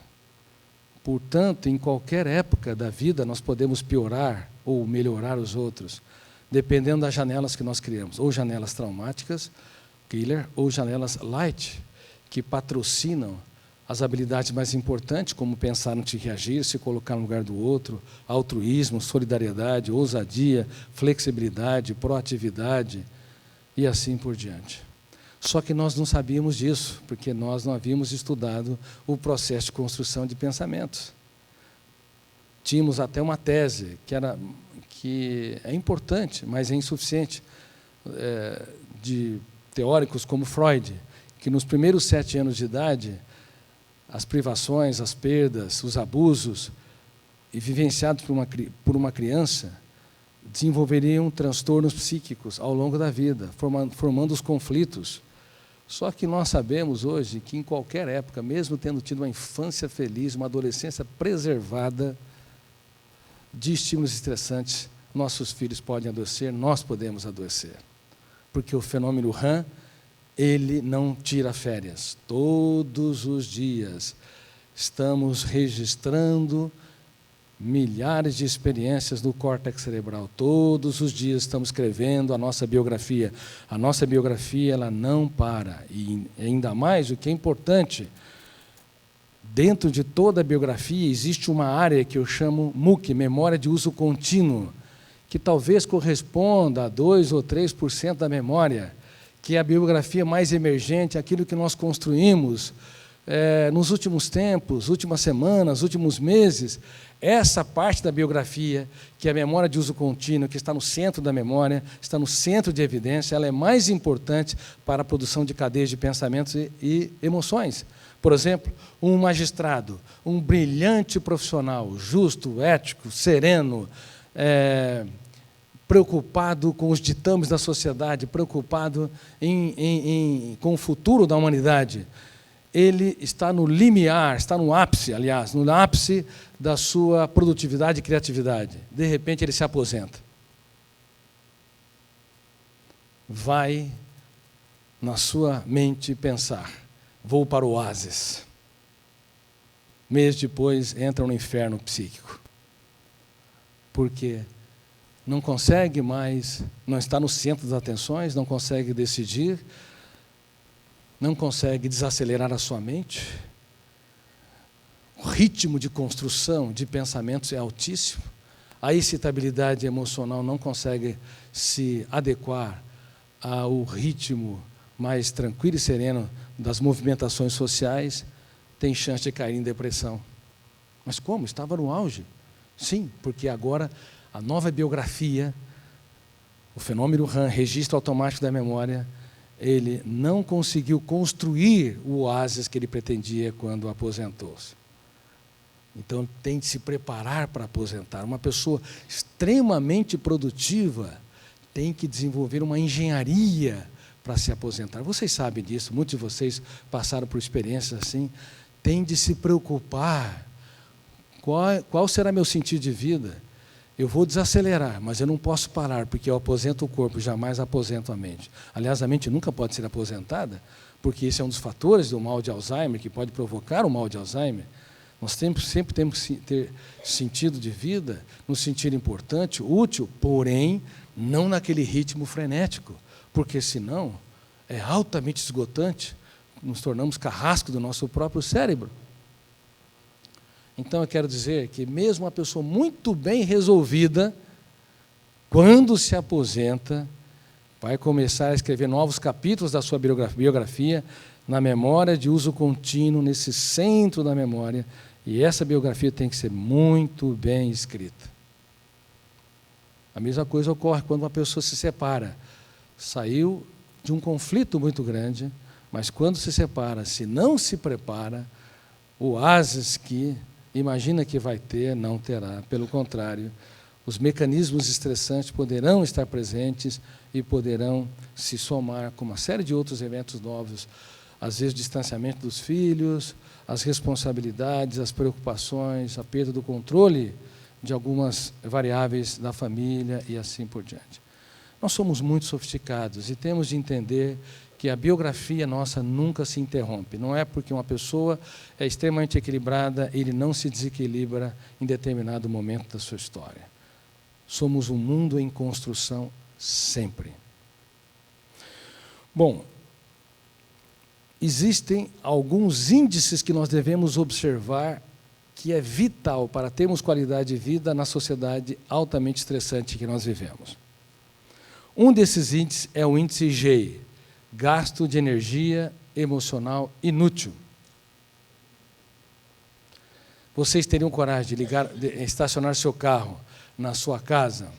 Portanto, em qualquer época da vida, nós podemos piorar ou melhorar os outros, dependendo das janelas que nós criamos, ou janelas traumáticas, killer, ou janelas light, que patrocinam as habilidades mais importantes, como pensar antes de reagir, se colocar no lugar do outro, altruísmo, solidariedade, ousadia, flexibilidade, proatividade e assim por diante. Só que nós não sabíamos disso, porque nós não havíamos estudado o processo de construção de pensamentos. Tínhamos até uma tese que é importante, mas é insuficiente, de teóricos como Freud, que nos primeiros 7 anos de idade, as privações, as perdas, os abusos, e vivenciados por uma criança, desenvolveriam transtornos psíquicos ao longo da vida, formando os conflitos. Só que nós sabemos hoje que em qualquer época, mesmo tendo tido uma infância feliz, uma adolescência preservada de estímulos estressantes, nossos filhos podem adoecer, nós podemos adoecer. Porque o fenômeno RAM, ele não tira férias. Todos os dias estamos registrando milhares de experiências no córtex cerebral. Todos os dias estamos escrevendo a nossa biografia. A nossa biografia, ela não para. E ainda mais, o que é importante, dentro de toda a biografia existe uma área que eu chamo MUC, Memória de Uso Contínuo, que talvez corresponda a 2 ou 3% da memória, que é a biografia mais emergente, aquilo que nós construímos nos últimos tempos, últimas semanas, últimos meses. Essa parte da biografia, que é a memória de uso contínuo, que está no centro da memória, está no centro de evidência, ela é mais importante para a produção de cadeias de pensamentos e emoções. Por exemplo, um magistrado, um brilhante profissional, justo, ético, sereno, preocupado com os ditames da sociedade, preocupado com o futuro da humanidade, ele está no limiar, está no ápice, aliás, no ápice da sua produtividade e criatividade. De repente, ele se aposenta. Vai, na sua mente, pensar: vou para o oásis. Mês depois, entra no inferno psíquico. Porque não consegue mais, não está no centro das atenções, não consegue decidir, não consegue desacelerar a sua mente. O ritmo de construção de pensamentos é altíssimo. A excitabilidade emocional não consegue se adequar ao ritmo mais tranquilo e sereno das movimentações sociais, tem chance de cair em depressão. Mas como? Estava no auge. Sim, porque agora a nova biografia, o fenômeno RAM, registro automático da memória, ele não conseguiu construir o oásis que ele pretendia quando aposentou-se. Então, tem de se preparar para aposentar. Uma pessoa extremamente produtiva tem que desenvolver uma engenharia para se aposentar. Vocês sabem disso, muitos de vocês passaram por experiências assim. Tem de se preocupar. Qual será meu sentido de vida? Eu vou desacelerar, mas eu não posso parar, porque eu aposento o corpo, jamais aposento a mente. Aliás, a mente nunca pode ser aposentada, porque esse é um dos fatores do mal de Alzheimer, que pode provocar o mal de Alzheimer. Nós sempre temos que ter sentido de vida, nos sentir importante, útil, porém, não naquele ritmo frenético, porque senão é altamente esgotante, nos tornamos carrasco do nosso próprio cérebro. Então, eu quero dizer que mesmo uma pessoa muito bem resolvida, quando se aposenta, vai começar a escrever novos capítulos da sua biografia na memória de uso contínuo, nesse centro da memória, e essa biografia tem que ser muito bem escrita. A mesma coisa ocorre quando uma pessoa se separa. Saiu de um conflito muito grande, mas quando se separa, se não se prepara, o oásis que imagina que vai ter, não terá. Pelo contrário, os mecanismos estressantes poderão estar presentes e poderão se somar com uma série de outros eventos novos, às vezes o distanciamento dos filhos, as responsabilidades, as preocupações, a perda do controle de algumas variáveis da família e assim por diante. Nós somos muito sofisticados e temos de entender que a biografia nossa nunca se interrompe. Não é porque uma pessoa é extremamente equilibrada, ele não se desequilibra em determinado momento da sua história. Somos um mundo em construção sempre. Bom, existem alguns índices que nós devemos observar que é vital para termos qualidade de vida na sociedade altamente estressante que nós vivemos. Um desses índices é o índice GEI, gasto de energia emocional inútil. Vocês teriam coragem de estacionar seu carro na sua casa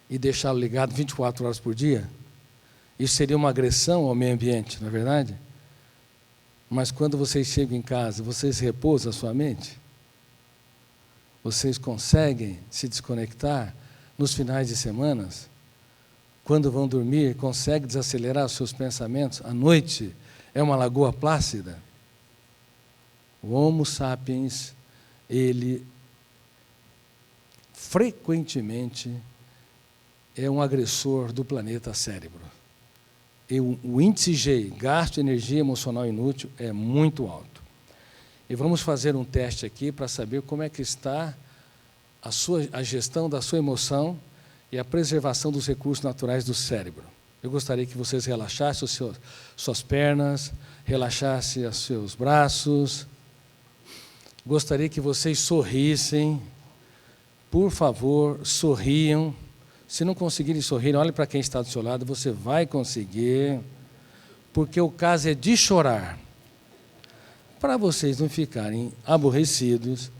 e deixá-lo ligado 24 horas por dia? Isso seria uma agressão ao meio ambiente, não é verdade? Mas quando vocês chegam em casa, vocês repousam a sua mente? Vocês conseguem se desconectar nos finais de semana, quando vão dormir, conseguem desacelerar os seus pensamentos? A noite é uma lagoa plácida? O Homo sapiens, ele frequentemente é um agressor do planeta cérebro. E o índice G, gasto de energia emocional inútil, é muito alto. E vamos fazer um teste aqui para saber como é que está a gestão da sua emoção e a preservação dos recursos naturais do cérebro. Eu gostaria que vocês relaxassem suas pernas, relaxassem os seus braços. Gostaria que vocês sorrissem. Por favor, sorriam. Se não conseguirem sorrir, olhe para quem está do seu lado, você vai conseguir, porque o caso é de chorar. Para vocês não ficarem aborrecidos,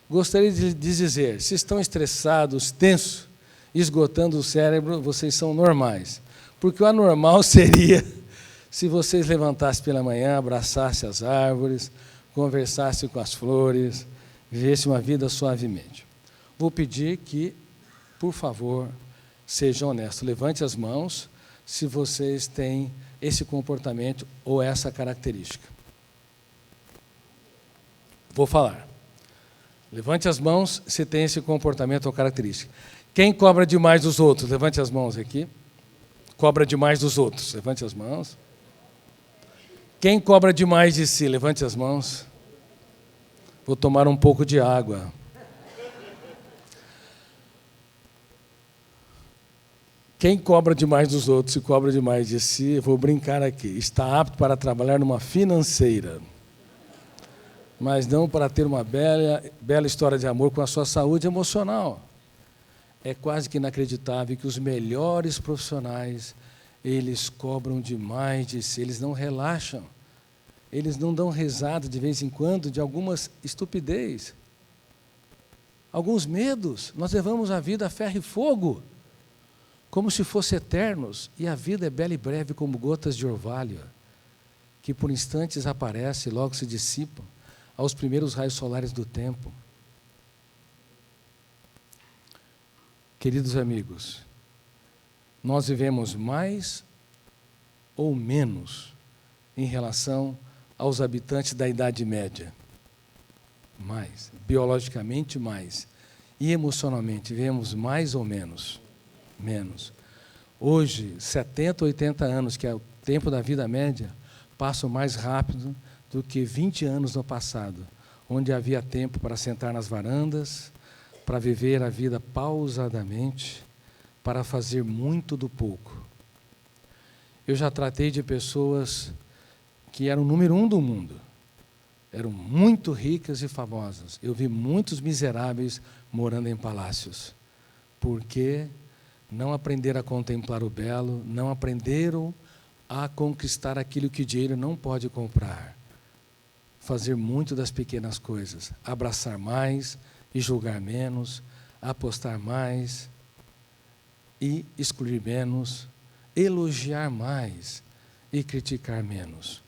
gostaria de dizer, se estão estressados, tensos, esgotando o cérebro, vocês são normais. Porque o anormal seria se vocês levantassem pela manhã, abraçassem as árvores, conversassem com as flores, vivessem uma vida suavemente. Vou pedir que, por favor, sejam honestos. Levante as mãos se vocês têm esse comportamento ou essa característica. Vou falar. Levante as mãos se tem esse comportamento ou característica. Quem cobra demais dos outros? Levante as mãos aqui. Cobra demais dos outros? Levante as mãos. Quem cobra demais de si? Levante as mãos. Vou tomar um pouco de água. Quem cobra demais dos outros e cobra demais de si, vou brincar aqui, está apto para trabalhar numa financeira, mas não para ter uma bela história de amor com a sua saúde emocional. É quase que inacreditável que os melhores profissionais, eles cobram demais de si, eles não relaxam, eles não dão risada de vez em quando de algumas estupidez, alguns medos. Nós levamos a vida a ferro e fogo, como se fossem eternos, e a vida é bela e breve como gotas de orvalho, que por instantes aparecem e logo se dissipam aos primeiros raios solares do tempo. Queridos amigos, nós vivemos mais ou menos em relação aos habitantes da Idade Média? Mais, biologicamente mais, e emocionalmente vivemos mais ou menos? Menos. Hoje, 70, 80 anos, que é o tempo da vida média, passam mais rápido do que 20 anos no passado, onde havia tempo para sentar nas varandas, para viver a vida pausadamente, para fazer muito do pouco. Eu já tratei de pessoas que eram o número 1 do mundo, eram muito ricas e famosas. Eu vi muitos miseráveis morando em palácios, porque não aprenderam a contemplar o belo, não aprenderam a conquistar aquilo que o dinheiro não pode comprar. Fazer muito das pequenas coisas, abraçar mais e julgar menos, apostar mais e excluir menos, elogiar mais e criticar menos.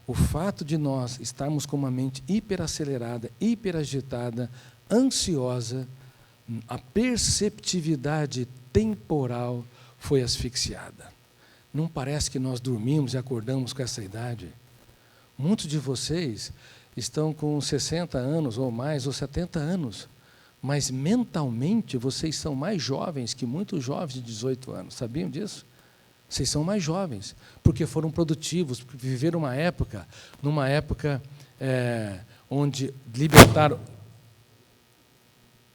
O fato de nós estarmos com uma mente hiperacelerada, hiperagitada, ansiosa, a perceptividade temporal foi asfixiada. Não parece que nós dormimos e acordamos com essa idade? Muitos de vocês estão com 60 anos ou mais, ou 70 anos, mas mentalmente vocês são mais jovens que muitos jovens de 18 anos. Sabiam disso? Vocês são mais jovens, porque foram produtivos, porque viveram numa época onde libertaram...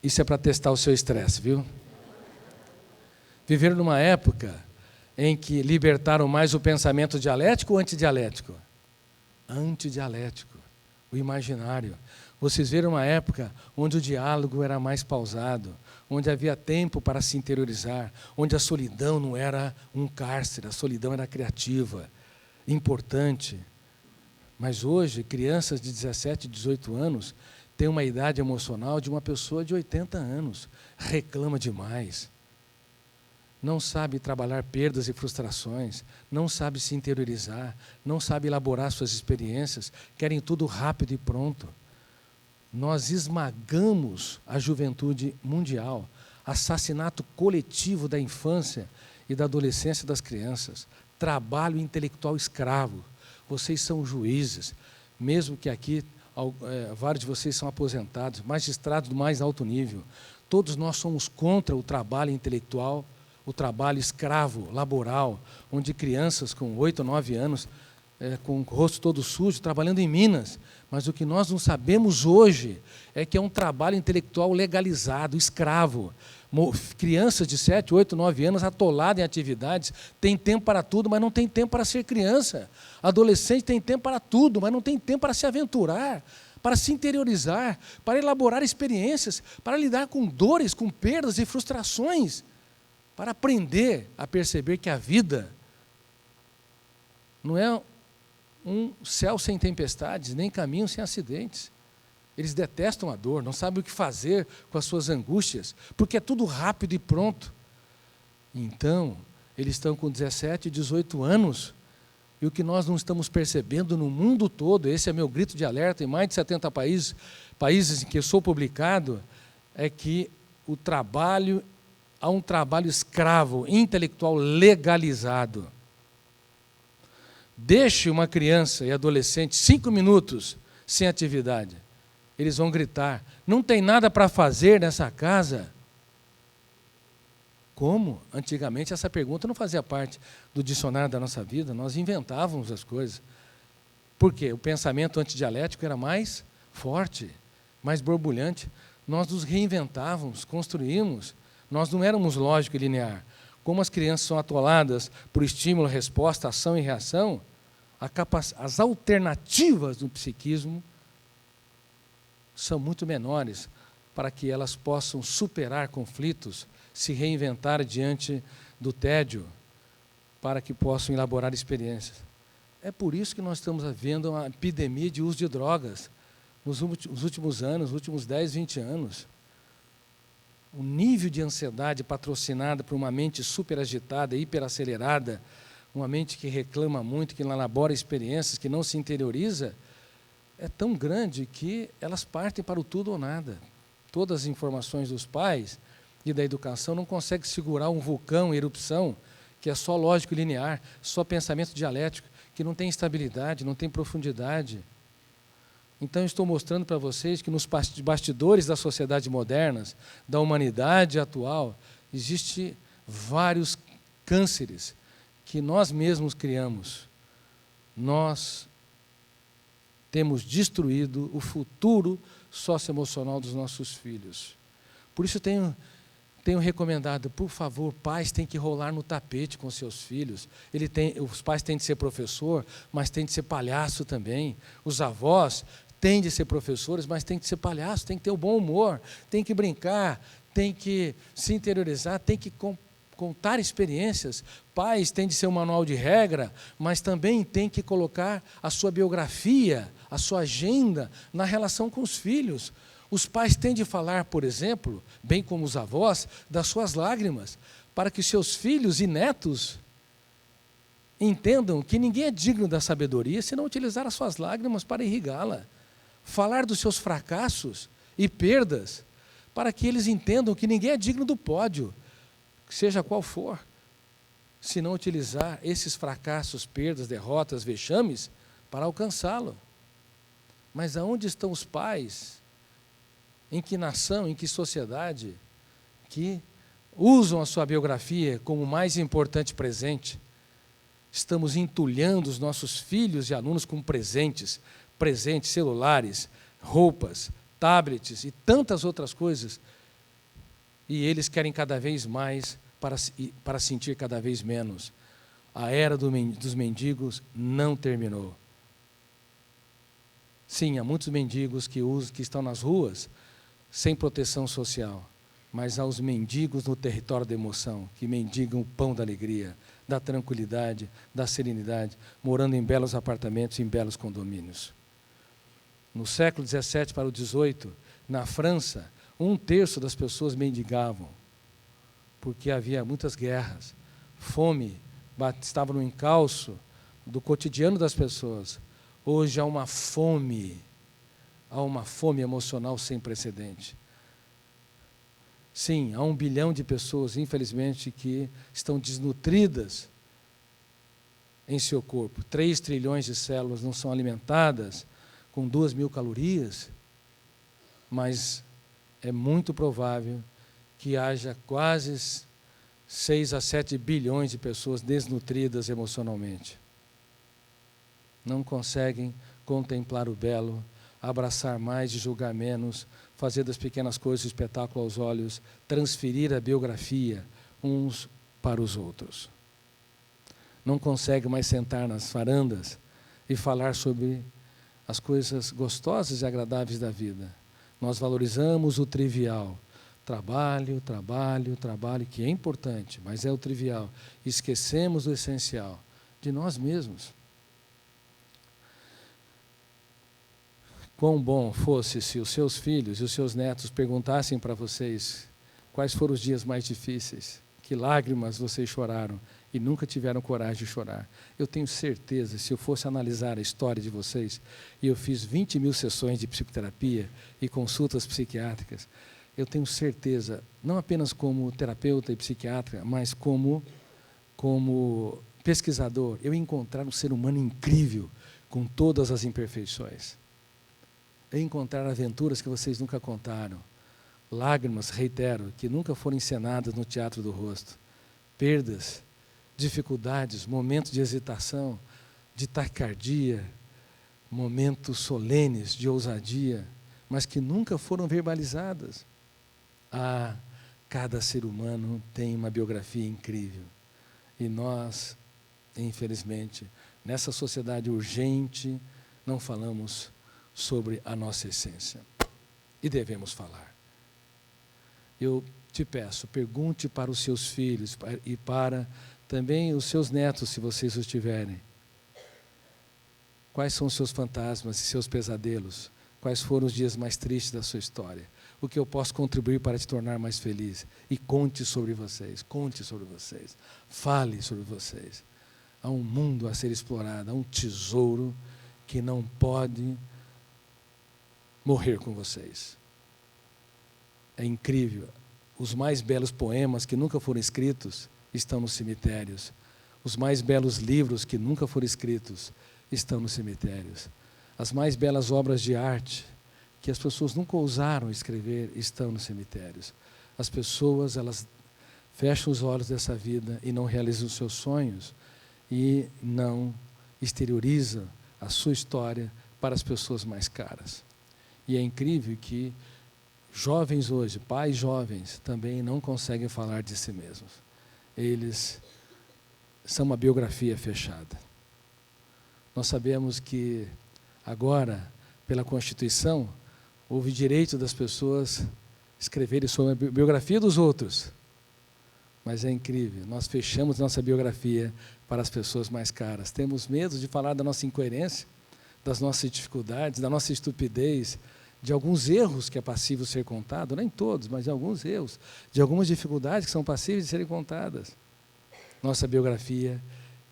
Isso é para testar o seu estresse, viu? Viveram numa época em que libertaram mais o pensamento dialético ou antidialético? Antidialético, o imaginário. Vocês viram uma época onde o diálogo era mais pausado, onde havia tempo para se interiorizar, onde a solidão não era um cárcere, a solidão era criativa, importante. Mas hoje, crianças de 17, 18 anos têm uma idade emocional de uma pessoa de 80 anos, reclama demais, não sabe trabalhar perdas e frustrações, não sabe se interiorizar, não sabe elaborar suas experiências, querem tudo rápido e pronto. Nós esmagamos a juventude mundial assassinato coletivo da infância e da adolescência das crianças, trabalho intelectual escravo. Vocês são juízes, mesmo que aqui vários de vocês são aposentados, magistrados do mais alto nível. Todos nós somos contra o trabalho intelectual, o trabalho escravo, laboral, onde crianças com 8 ou 9 anos, com o rosto todo sujo, trabalhando em minas. Mas o que nós não sabemos hoje é que é um trabalho intelectual legalizado, escravo. Crianças de 7, 8, 9 anos atoladas em atividades, tem tempo para tudo, mas não tem tempo para ser criança. Adolescente tem tempo para tudo, mas não tem tempo para se aventurar, para se interiorizar, para elaborar experiências, para lidar com dores, com perdas e frustrações, para aprender a perceber que a vida não é um céu sem tempestades, nem caminho sem acidentes. Eles detestam a dor, não sabem o que fazer com as suas angústias, porque é tudo rápido e pronto. Então, eles estão com 17, 18 anos, e o que nós não estamos percebendo no mundo todo, esse é meu grito de alerta em mais de 70 países em que eu sou publicado, é que há um trabalho escravo, intelectual legalizado. Deixe uma criança e adolescente 5 minutos sem atividade. Eles vão gritar, não tem nada para fazer nessa casa? Como? Antigamente essa pergunta não fazia parte do dicionário da nossa vida, nós inventávamos as coisas. Por quê? O pensamento antidialético era mais forte, mais borbulhante. Nós nos reinventávamos, construímos, nós não éramos lógico e linear. Como as crianças são atoladas por estímulo, resposta, ação e reação, as alternativas do psiquismo são muito menores para que elas possam superar conflitos, se reinventar diante do tédio, para que possam elaborar experiências. É por isso que nós estamos vendo uma epidemia de uso de drogas nos últimos anos, nos últimos 10, 20 anos. O nível de ansiedade patrocinada por uma mente superagitada, hiperacelerada, uma mente que reclama muito, que não elabora experiências, que não se interioriza, é tão grande que elas partem para o tudo ou nada. Todas as informações dos pais e da educação não conseguem segurar um vulcão em erupção, que é só lógico e linear, só pensamento dialético, que não tem estabilidade, não tem profundidade. Então, eu estou mostrando para vocês que nos bastidores das sociedades modernas, da humanidade atual, existem vários cânceres que nós mesmos criamos. Nós temos destruído o futuro socioemocional dos nossos filhos. Por isso tenho recomendado, por favor, pais têm que rolar no tapete com seus filhos. Os pais têm de ser professor, mas têm de ser palhaço também. Os avós têm de ser professores, mas têm de ser palhaço, têm que ter o bom humor, têm que brincar, têm que se interiorizar, têm que contar experiências. Pais têm de ser um manual de regra, mas também têm que colocar a sua biografia, a sua agenda na relação com os filhos. Os pais têm de falar, por exemplo, bem como os avós, das suas lágrimas, para que seus filhos e netos entendam que ninguém é digno da sabedoria se não utilizar as suas lágrimas para irrigá-la. Falar dos seus fracassos e perdas, para que eles entendam que ninguém é digno do pódio, seja qual for, se não utilizar esses fracassos, perdas, derrotas, vexames, para alcançá-lo. Mas aonde estão os pais? Em que nação, em que sociedade, que usam a sua biografia como o mais importante presente? Estamos entulhando os nossos filhos e alunos com presentes, celulares, roupas, tablets e tantas outras coisas. E eles querem cada vez mais para sentir cada vez menos. A era dos mendigos não terminou. Sim, há muitos mendigos que estão nas ruas sem proteção social, mas há os mendigos no território da emoção, que mendigam o pão da alegria, da tranquilidade, da serenidade, morando em belos apartamentos, em belos condomínios. No século XVII para o XVIII, na França, 1/3 das pessoas mendigavam, porque havia muitas guerras, fome estava no encalço do cotidiano das pessoas. Hoje há uma fome emocional sem precedente. Sim, há 1 bilhão de pessoas, infelizmente, que estão desnutridas em seu corpo. 3 trilhões de células não são alimentadas com 2.000 calorias, mas é muito provável que haja quase 6 a 7 bilhões de pessoas desnutridas emocionalmente. Não conseguem contemplar o belo, abraçar mais e julgar menos, fazer das pequenas coisas espetáculo aos olhos, transferir a biografia uns para os outros. Não conseguem mais sentar nas varandas e falar sobre as coisas gostosas e agradáveis da vida. Nós valorizamos o trivial. Trabalho, trabalho, trabalho, que é importante, mas é o trivial. Esquecemos o essencial, de nós mesmos. Quão bom fosse se os seus filhos e os seus netos perguntassem para vocês quais foram os dias mais difíceis, que lágrimas vocês choraram e nunca tiveram coragem de chorar. Eu tenho certeza, se eu fosse analisar a história de vocês, e eu fiz 20.000 sessões de psicoterapia e consultas psiquiátricas, eu tenho certeza, não apenas como terapeuta e psiquiatra, mas como pesquisador, eu ia encontrar um ser humano incrível, com todas as imperfeições. Eu ia encontrar aventuras que vocês nunca contaram, lágrimas, reitero, que nunca foram encenadas no teatro do rosto, perdas, dificuldades, momentos de hesitação, de taquicardia, momentos solenes de ousadia, mas que nunca foram verbalizadas. Cada ser humano tem uma biografia incrível. E nós, infelizmente, nessa sociedade urgente, não falamos sobre a nossa essência. E devemos falar. Eu te peço, pergunte para os seus filhos e para também os seus netos, se vocês os tiverem. Quais são os seus fantasmas e seus pesadelos? Quais foram os dias mais tristes da sua história? O que eu posso contribuir para te tornar mais feliz? E conte sobre vocês, fale sobre vocês. Há um mundo a ser explorado, há um tesouro que não pode morrer com vocês. É incrível. Os mais belos poemas que nunca foram escritos estão nos cemitérios. Os mais belos livros que nunca foram escritos estão nos cemitérios. As mais belas obras de arte que as pessoas nunca ousaram escrever estão nos cemitérios. As pessoas, elas fecham os olhos dessa vida e não realizam os seus sonhos e não exteriorizam a sua história para as pessoas mais caras. E é incrível que jovens hoje, pais jovens, também não conseguem falar de si mesmos. Eles são uma biografia fechada. Nós sabemos que agora, pela Constituição, houve direito das pessoas escreverem sobre a biografia dos outros. Mas é incrível, nós fechamos nossa biografia para as pessoas mais caras. Temos medo de falar da nossa incoerência, das nossas dificuldades, da nossa estupidez, de alguns erros que é passível ser contado, nem todos, mas de alguns erros, de algumas dificuldades que são passíveis de serem contadas. Nossa biografia,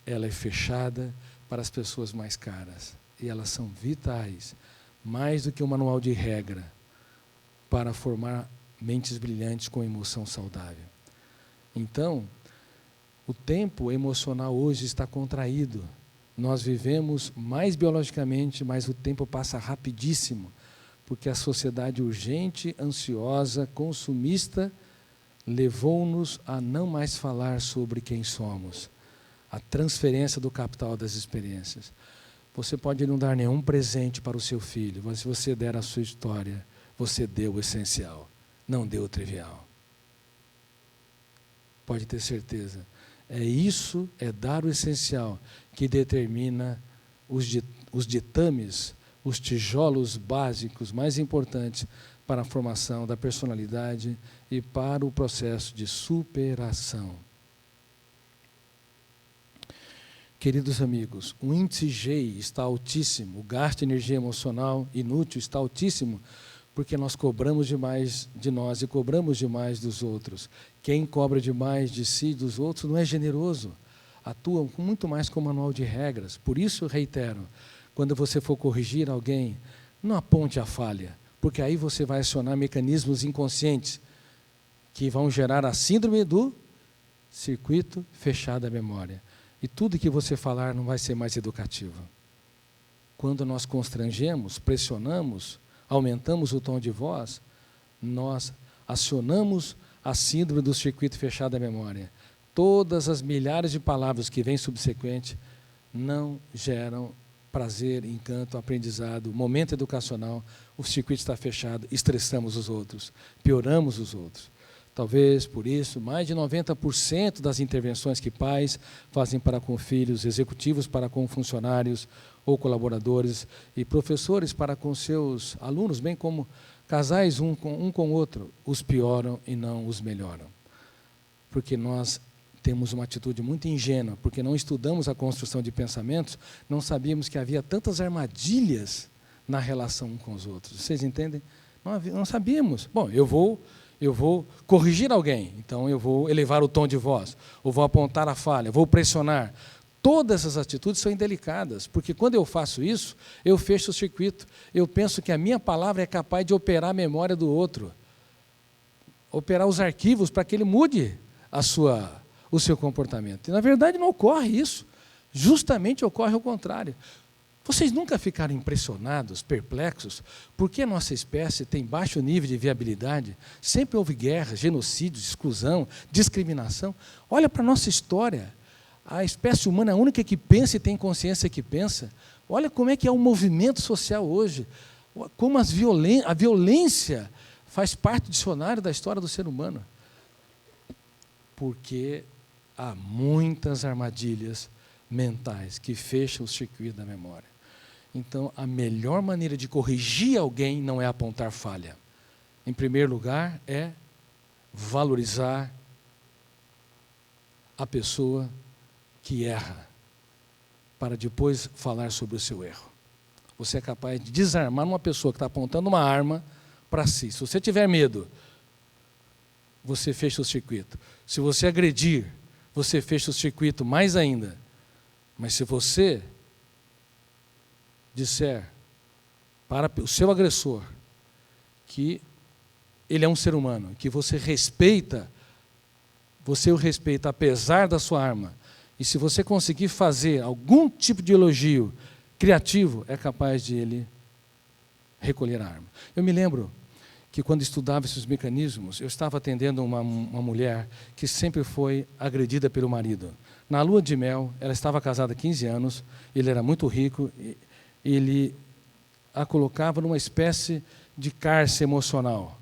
ela é fechada para as pessoas mais caras. E elas são vitais, mais do que um manual de regra, para formar mentes brilhantes com emoção saudável. Então, o tempo emocional hoje está contraído. Nós vivemos mais biologicamente, mas o tempo passa rapidíssimo, porque a sociedade urgente, ansiosa, consumista, levou-nos a não mais falar sobre quem somos, a transferência do capital das experiências. Você pode não dar nenhum presente para o seu filho, mas se você der a sua história, você deu o essencial, não deu o trivial. Pode ter certeza. É dar o essencial que determina os ditames, os tijolos básicos mais importantes para a formação da personalidade e para o processo de superação. Queridos amigos, o índice GEI está altíssimo, o gasto de energia emocional inútil está altíssimo, porque nós cobramos demais de nós e cobramos demais dos outros. Quem cobra demais de si e dos outros não é generoso, atua muito mais com manual de regras. Por isso, reitero, quando você for corrigir alguém, não aponte a falha, porque aí você vai acionar mecanismos inconscientes que vão gerar a síndrome do circuito fechado da memória. E tudo que você falar não vai ser mais educativo. Quando nós constrangemos, pressionamos, aumentamos o tom de voz, nós acionamos a síndrome do circuito fechado da memória. Todas as milhares de palavras que vêm subsequente não geram prazer, encanto, aprendizado, momento educacional. O circuito está fechado, estressamos os outros, pioramos os outros. Talvez, por isso, mais de 90% das intervenções que pais fazem para com filhos, executivos para com funcionários ou colaboradores, e professores para com seus alunos, bem como casais um com o outro, os pioram e não os melhoram. Porque nós temos uma atitude muito ingênua, porque não estudamos a construção de pensamentos, não sabíamos que havia tantas armadilhas na relação um com os outros. Vocês entendem? Não sabíamos. Bom, eu vou corrigir alguém, então eu vou elevar o tom de voz, ou vou apontar a falha, vou pressionar. Todas essas atitudes são indelicadas, porque quando eu faço isso, eu fecho o circuito. Eu penso que a minha palavra é capaz de operar a memória do outro, operar os arquivos para que ele mude o seu comportamento. E, na verdade, não ocorre isso. Justamente ocorre o contrário. Vocês nunca ficaram impressionados, perplexos, porque a nossa espécie tem baixo nível de viabilidade? Sempre houve guerras, genocídios, exclusão, discriminação. Olha para a nossa história. A espécie humana é a única que pensa e tem consciência que pensa. Olha como é que é o movimento social hoje. Como a violência faz parte do dicionário da história do ser humano. Porque há muitas armadilhas mentais que fecham o circuito da memória. Então, a melhor maneira de corrigir alguém não é apontar falha. Em primeiro lugar, é valorizar a pessoa que erra, para depois falar sobre o seu erro. Você é capaz de desarmar uma pessoa que está apontando uma arma para si. Se você tiver medo, você fecha o circuito. Se você agredir, você fecha o circuito mais ainda. Mas se você disser para o seu agressor que ele é um ser humano, que você o respeita apesar da sua arma, e se você conseguir fazer algum tipo de elogio criativo, é capaz de ele recolher a arma. Eu me lembro que quando estudava esses mecanismos, eu estava atendendo uma mulher que sempre foi agredida pelo marido. Na lua de mel, ela estava casada há 15 anos, ele era muito rico, ele a colocava numa espécie de cárcere emocional.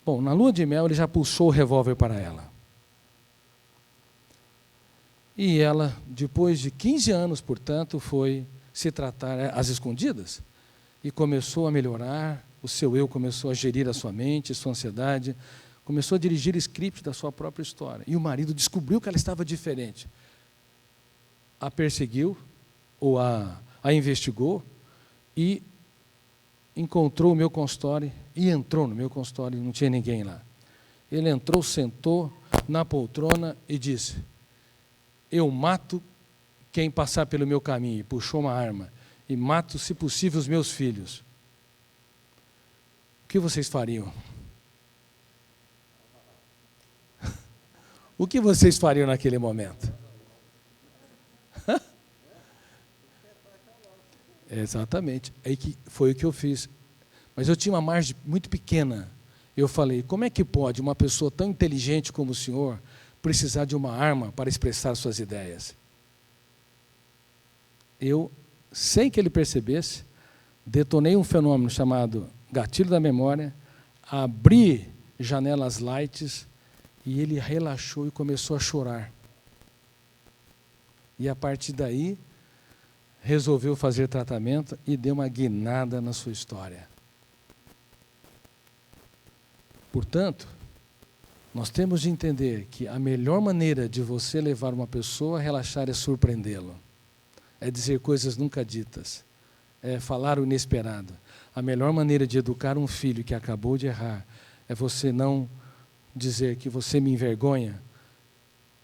Bom, na lua de mel, ele já pulsou o revólver para ela. E ela, depois de 15 anos, portanto, foi se tratar às escondidas e começou a melhorar, o seu eu começou a gerir a sua mente, a sua ansiedade, começou a dirigir script da sua própria história. E o marido descobriu que ela estava diferente. A perseguiu, ou a investigou, e encontrou o meu consultório, e entrou no meu consultório, não tinha ninguém lá. Ele entrou, sentou na poltrona e disse: eu mato quem passar pelo meu caminho. E puxou uma arma. E mato, se possível, os meus filhos. O que vocês fariam? O que vocês fariam naquele momento? Exatamente. Foi o que eu fiz. Mas eu tinha uma margem muito pequena. Eu falei: como é que pode uma pessoa tão inteligente como o senhor precisar de uma arma para expressar suas ideias? Eu, sem que ele percebesse, detonei um fenômeno chamado gatilho da memória, abri janelas lights e ele relaxou e começou a chorar. E a partir daí, resolveu fazer tratamento e deu uma guinada na sua história. Portanto, nós temos de entender que a melhor maneira de você levar uma pessoa a relaxar é surpreendê-lo. É dizer coisas nunca ditas. É falar o inesperado. A melhor maneira de educar um filho que acabou de errar é você não dizer que você me envergonha,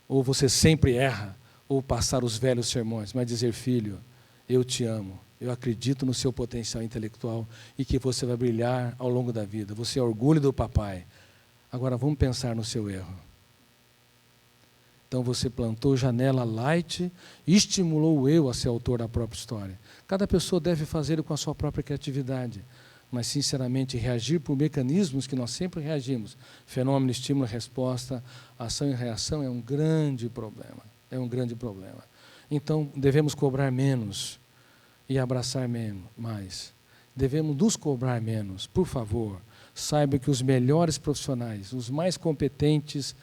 ou você sempre erra, ou passar os velhos sermões, mas dizer: filho, eu te amo, eu acredito no seu potencial intelectual e que você vai brilhar ao longo da vida. Você é orgulho do papai. Agora, vamos pensar no seu erro. Então, você plantou janela light e estimulou o eu a ser autor da própria história. Cada pessoa deve fazê-lo com a sua própria criatividade, mas, sinceramente, reagir por mecanismos que nós sempre reagimos, fenômeno, estímulo, resposta, ação e reação, é um grande problema. É um grande problema. Então, devemos cobrar menos e abraçar mais. Devemos nos cobrar menos. Por favor, saiba que os melhores profissionais, os mais competentes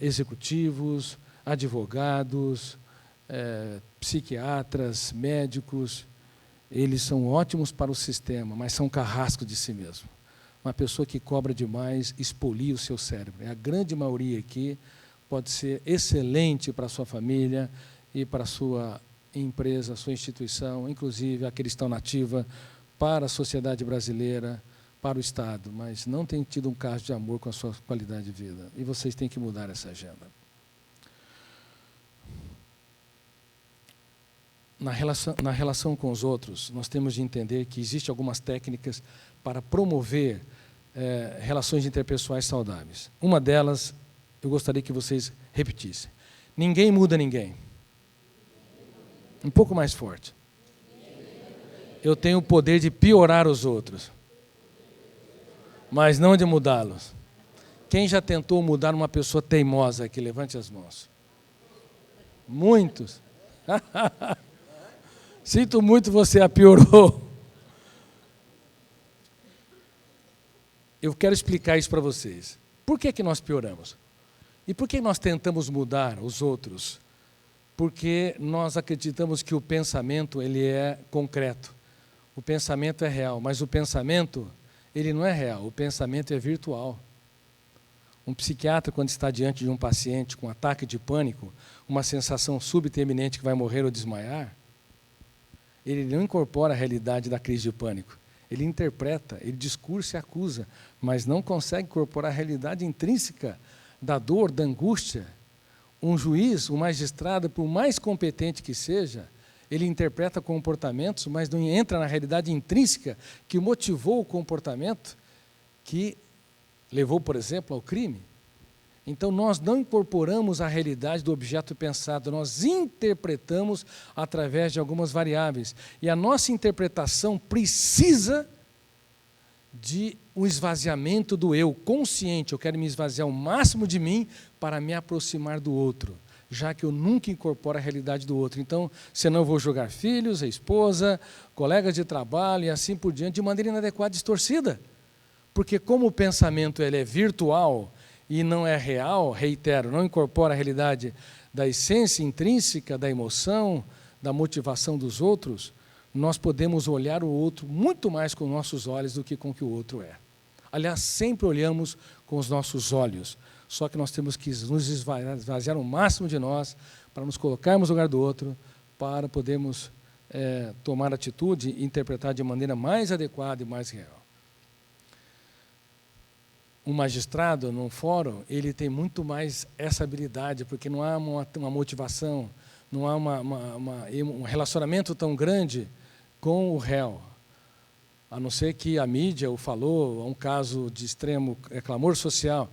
executivos, advogados, psiquiatras, médicos, eles são ótimos para o sistema, mas são carrascos de si mesmo. Uma pessoa que cobra demais expolia o seu cérebro. A grande maioria aqui pode ser excelente para a sua família e para a sua empresa, a sua instituição, inclusive a que estão nativa, para a sociedade brasileira, para o Estado, mas não tem tido um caso de amor com a sua qualidade de vida. E vocês têm que mudar essa agenda. Na relação com os outros, nós temos de entender que existem algumas técnicas para promover relações interpessoais saudáveis. Uma delas, eu gostaria que vocês repetissem. Ninguém muda ninguém. Um pouco mais forte. Eu tenho o poder de piorar os outros, mas não de mudá-los. Quem já tentou mudar uma pessoa teimosa aqui? Levante as mãos. Muitos. Sinto muito, você a piorou. Eu quero explicar isso para vocês. Por que nós pioramos? E por que nós tentamos mudar os outros? Porque nós acreditamos que o pensamento ele é concreto. O pensamento é real, mas o pensamento ele não é real, o pensamento é virtual. Um psiquiatra, quando está diante de um paciente com ataque de pânico, uma sensação súbita e iminente que vai morrer ou desmaiar, ele não incorpora a realidade da crise de pânico. Ele interpreta, ele discursa e acusa, mas não consegue incorporar a realidade intrínseca da dor, da angústia. Um juiz, um magistrado, por mais competente que seja, ele interpreta comportamentos, mas não entra na realidade intrínseca que motivou o comportamento que levou, por exemplo, ao crime. Então, nós não incorporamos a realidade do objeto pensado, nós interpretamos através de algumas variáveis. E a nossa interpretação precisa de um esvaziamento do eu consciente. Eu quero me esvaziar o máximo de mim para me aproximar do outro, já que eu nunca incorporo a realidade do outro. Então, senão eu vou julgar filhos, a esposa, colegas de trabalho e assim por diante, de maneira inadequada, distorcida. Porque como o pensamento ele é virtual e não é real, reitero, não incorpora a realidade da essência intrínseca, da emoção, da motivação dos outros, nós podemos olhar o outro muito mais com nossos olhos do que com o que o outro é. Aliás, sempre olhamos com os nossos olhos, só que nós temos que nos esvaziar o máximo de nós para nos colocarmos no lugar do outro, para podermos tomar atitude e interpretar de maneira mais adequada e mais real. Um magistrado, num fórum, ele tem muito mais essa habilidade, porque não há uma motivação, não há um relacionamento tão grande com o réu. A não ser que a mídia o falou, é um caso de extremo clamor social.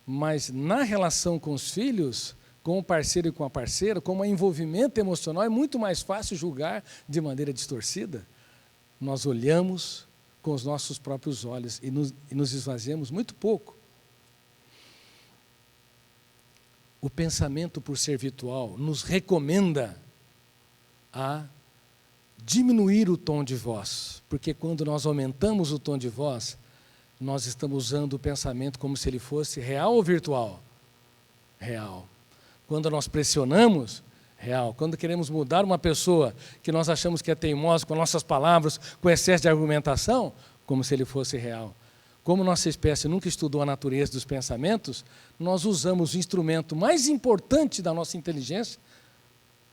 Mas na relação com os filhos, com o parceiro e com a parceira, com o envolvimento emocional, é muito mais fácil julgar de maneira distorcida. Nós olhamos com os nossos próprios olhos e nos esvaziamos muito pouco. O pensamento, por ser virtual, nos recomenda a diminuir o tom de voz, porque quando nós aumentamos o tom de voz, nós estamos usando o pensamento como se ele fosse real ou virtual? Real. Quando nós pressionamos, real. Quando queremos mudar uma pessoa que nós achamos que é teimosa com nossas palavras, com excesso de argumentação, como se ele fosse real. Como nossa espécie nunca estudou a natureza dos pensamentos, nós usamos o instrumento mais importante da nossa inteligência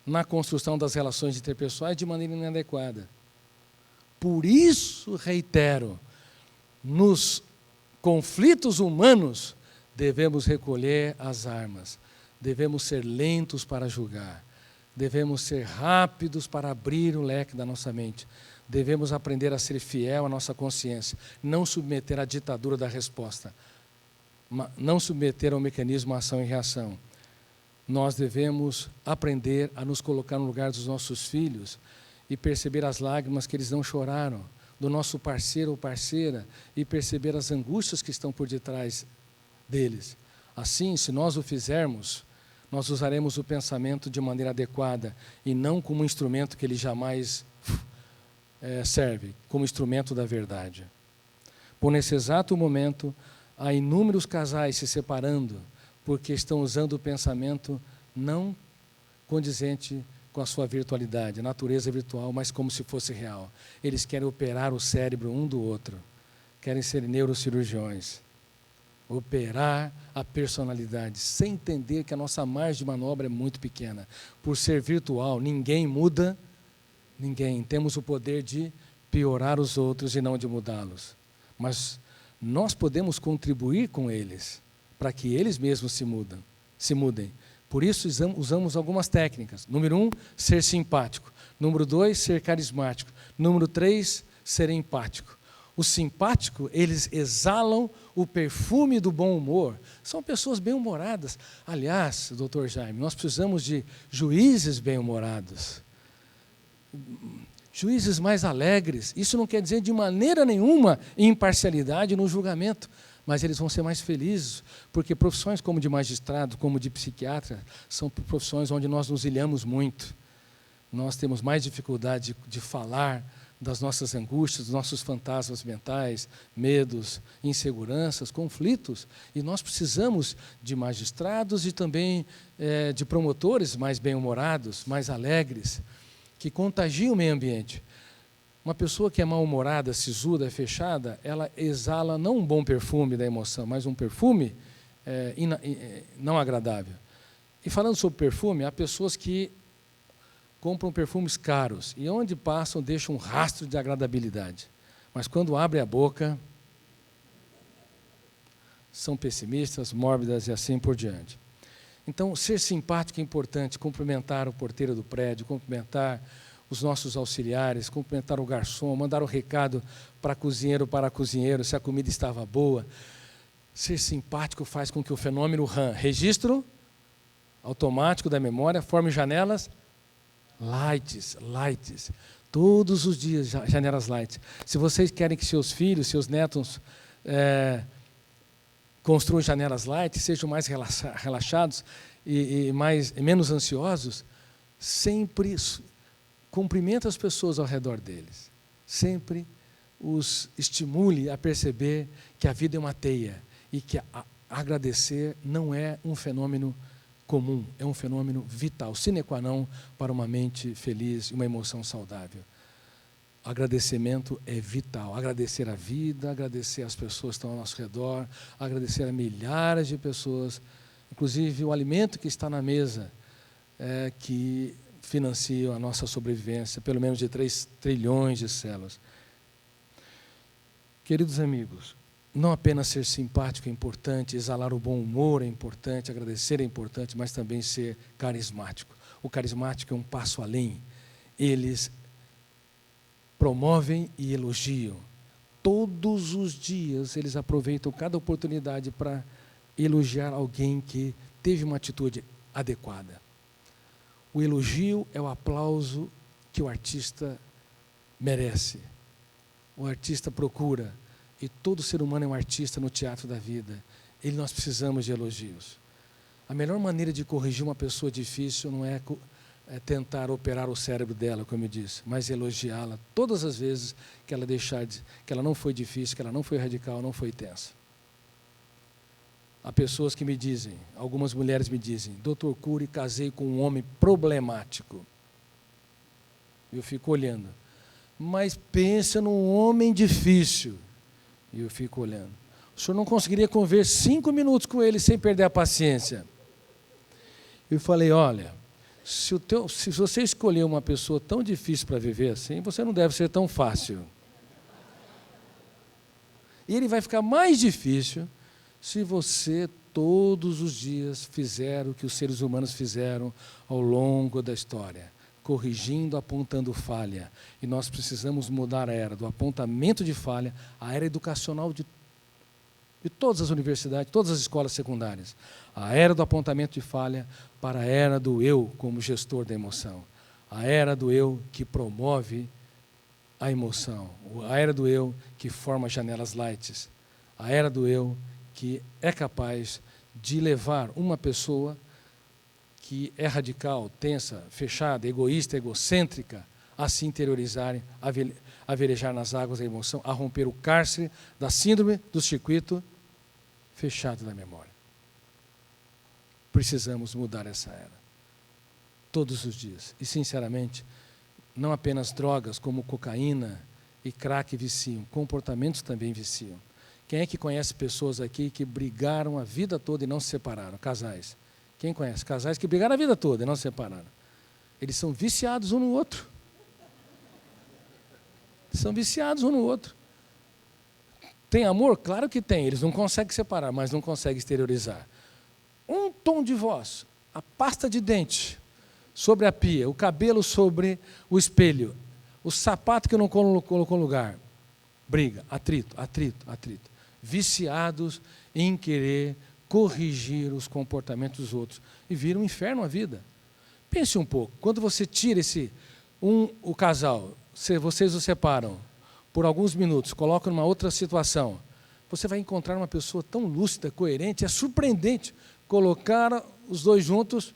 na construção das relações interpessoais de maneira inadequada. Por isso, reitero, nos conflitos humanos devemos recolher as armas, devemos ser lentos para julgar, devemos ser rápidos para abrir o leque da nossa mente, devemos aprender a ser fiel à nossa consciência, não submeter à ditadura da resposta. não submeter ao mecanismo ação e reação. Nós devemos aprender a nos colocar no lugar dos nossos filhos e perceber as lágrimas que eles não choraram, do nosso parceiro ou parceira, e perceber as angústias que estão por detrás deles. Assim, se nós o fizermos, nós usaremos o pensamento de maneira adequada e não como um instrumento que ele jamais serve, como instrumento da verdade. Por nesse exato momento, há inúmeros casais se separando porque estão usando o pensamento não condizente com a sua virtualidade, a natureza virtual, mas como se fosse real. Eles querem operar o cérebro um do outro, querem ser neurocirurgiões, operar a personalidade, sem entender que a nossa margem de manobra é muito pequena. Por ser virtual, ninguém muda ninguém. Temos o poder de piorar os outros e não de mudá-los. Mas nós podemos contribuir com eles, para que eles mesmos se mudem. Por isso, usamos algumas técnicas. Número 1, ser simpático. Número 2, ser carismático. Número 3, ser empático. O simpático, eles exalam o perfume do bom humor. São pessoas bem-humoradas. Aliás, doutor Jaime, nós precisamos de juízes bem-humorados. Juízes mais alegres. Isso não quer dizer de maneira nenhuma imparcialidade no julgamento, mas eles vão ser mais felizes, porque profissões como de magistrado, como de psiquiatra, são profissões onde nós nos ilhamos muito. Nós temos mais dificuldade de falar das nossas angústias, dos nossos fantasmas mentais, medos, inseguranças, conflitos, e nós precisamos de magistrados e também de promotores mais bem-humorados, mais alegres, que contagiam o meio ambiente. Uma pessoa que é mal-humorada, sisuda, fechada, ela exala não um bom perfume da emoção, mas um perfume não agradável. E falando sobre perfume, há pessoas que compram perfumes caros e onde passam deixam um rastro de agradabilidade. Mas quando abrem a boca, são pessimistas, mórbidas e assim por diante. Então, ser simpático é importante, cumprimentar o porteiro do prédio, cumprimentar os nossos auxiliares, cumprimentar o garçom, mandar o recado para cozinheiro, se a comida estava boa. Ser simpático faz com que o fenômeno RAM, registro automático da memória, forme janelas lights. Todos os dias, janelas light. Se vocês querem que seus filhos, seus netos construam janelas light, sejam mais relaxados e menos ansiosos, sempre cumprimente as pessoas ao redor deles. Sempre os estimule a perceber que a vida é uma teia e que agradecer não é um fenômeno comum, é um fenômeno vital, sine qua non para uma mente feliz e uma emoção saudável. Agradecimento é vital. Agradecer a vida, agradecer as pessoas que estão ao nosso redor, agradecer a milhares de pessoas, inclusive o alimento que está na mesa, que financia a nossa sobrevivência, pelo menos de 3 trilhões de células. Queridos amigos, não apenas ser simpático é importante, exalar o bom humor é importante, agradecer é importante, mas também ser carismático. O carismático é um passo além. Eles promovem e elogiam. Todos os dias eles aproveitam cada oportunidade para elogiar alguém que teve uma atitude adequada. O elogio é o aplauso que o artista merece. O artista procura. E todo ser humano é um artista no teatro da vida. Nós precisamos de elogios. A melhor maneira de corrigir uma pessoa difícil não é tentar operar o cérebro dela, como eu disse, mas elogiá-la todas as vezes que ela que ela não foi difícil, que ela não foi radical, não foi tensa. Há pessoas que me dizem, algumas mulheres me dizem, Dr. Cury, casei com um homem problemático. Eu fico olhando. Mas pensa num homem difícil. E eu fico olhando. O senhor não conseguiria conviver 5 minutos com ele sem perder a paciência. Eu falei, olha, se você escolher uma pessoa tão difícil para viver assim, você não deve ser tão fácil. E ele vai ficar mais difícil se você todos os dias fizer o que os seres humanos fizeram ao longo da história, corrigindo, apontando falha. E nós precisamos mudar a era do apontamento de falha, a era educacional de todas as universidades, todas as escolas secundárias. A era do apontamento de falha para a era do eu como gestor da emoção. A era do eu que promove a emoção. A era do eu que forma janelas lights. A era do eu que é capaz de levar uma pessoa que é radical, tensa, fechada, egoísta, egocêntrica, a se interiorizarem, a velejar nas águas da emoção, a romper o cárcere da síndrome do circuito fechado da memória. Precisamos mudar essa era. Todos os dias. E, sinceramente, não apenas drogas como cocaína e crack viciam, comportamentos também viciam. Quem é que conhece pessoas aqui que brigaram a vida toda e não se separaram? Casais. Quem conhece? Casais que brigaram a vida toda e não se separaram. Eles são viciados um no outro. São viciados um no outro. Tem amor? Claro que tem. Eles não conseguem separar, mas não conseguem exteriorizar. Um tom de voz, a pasta de dente sobre a pia, o cabelo sobre o espelho, o sapato que não colocou no lugar. Briga, atrito, atrito, atrito. Viciados em querer corrigir os comportamentos dos outros. E vira um inferno a vida. Pense um pouco, quando você tira o casal, vocês o separam por alguns minutos, colocam numa outra situação, você vai encontrar uma pessoa tão lúcida, coerente, é surpreendente colocar os dois juntos,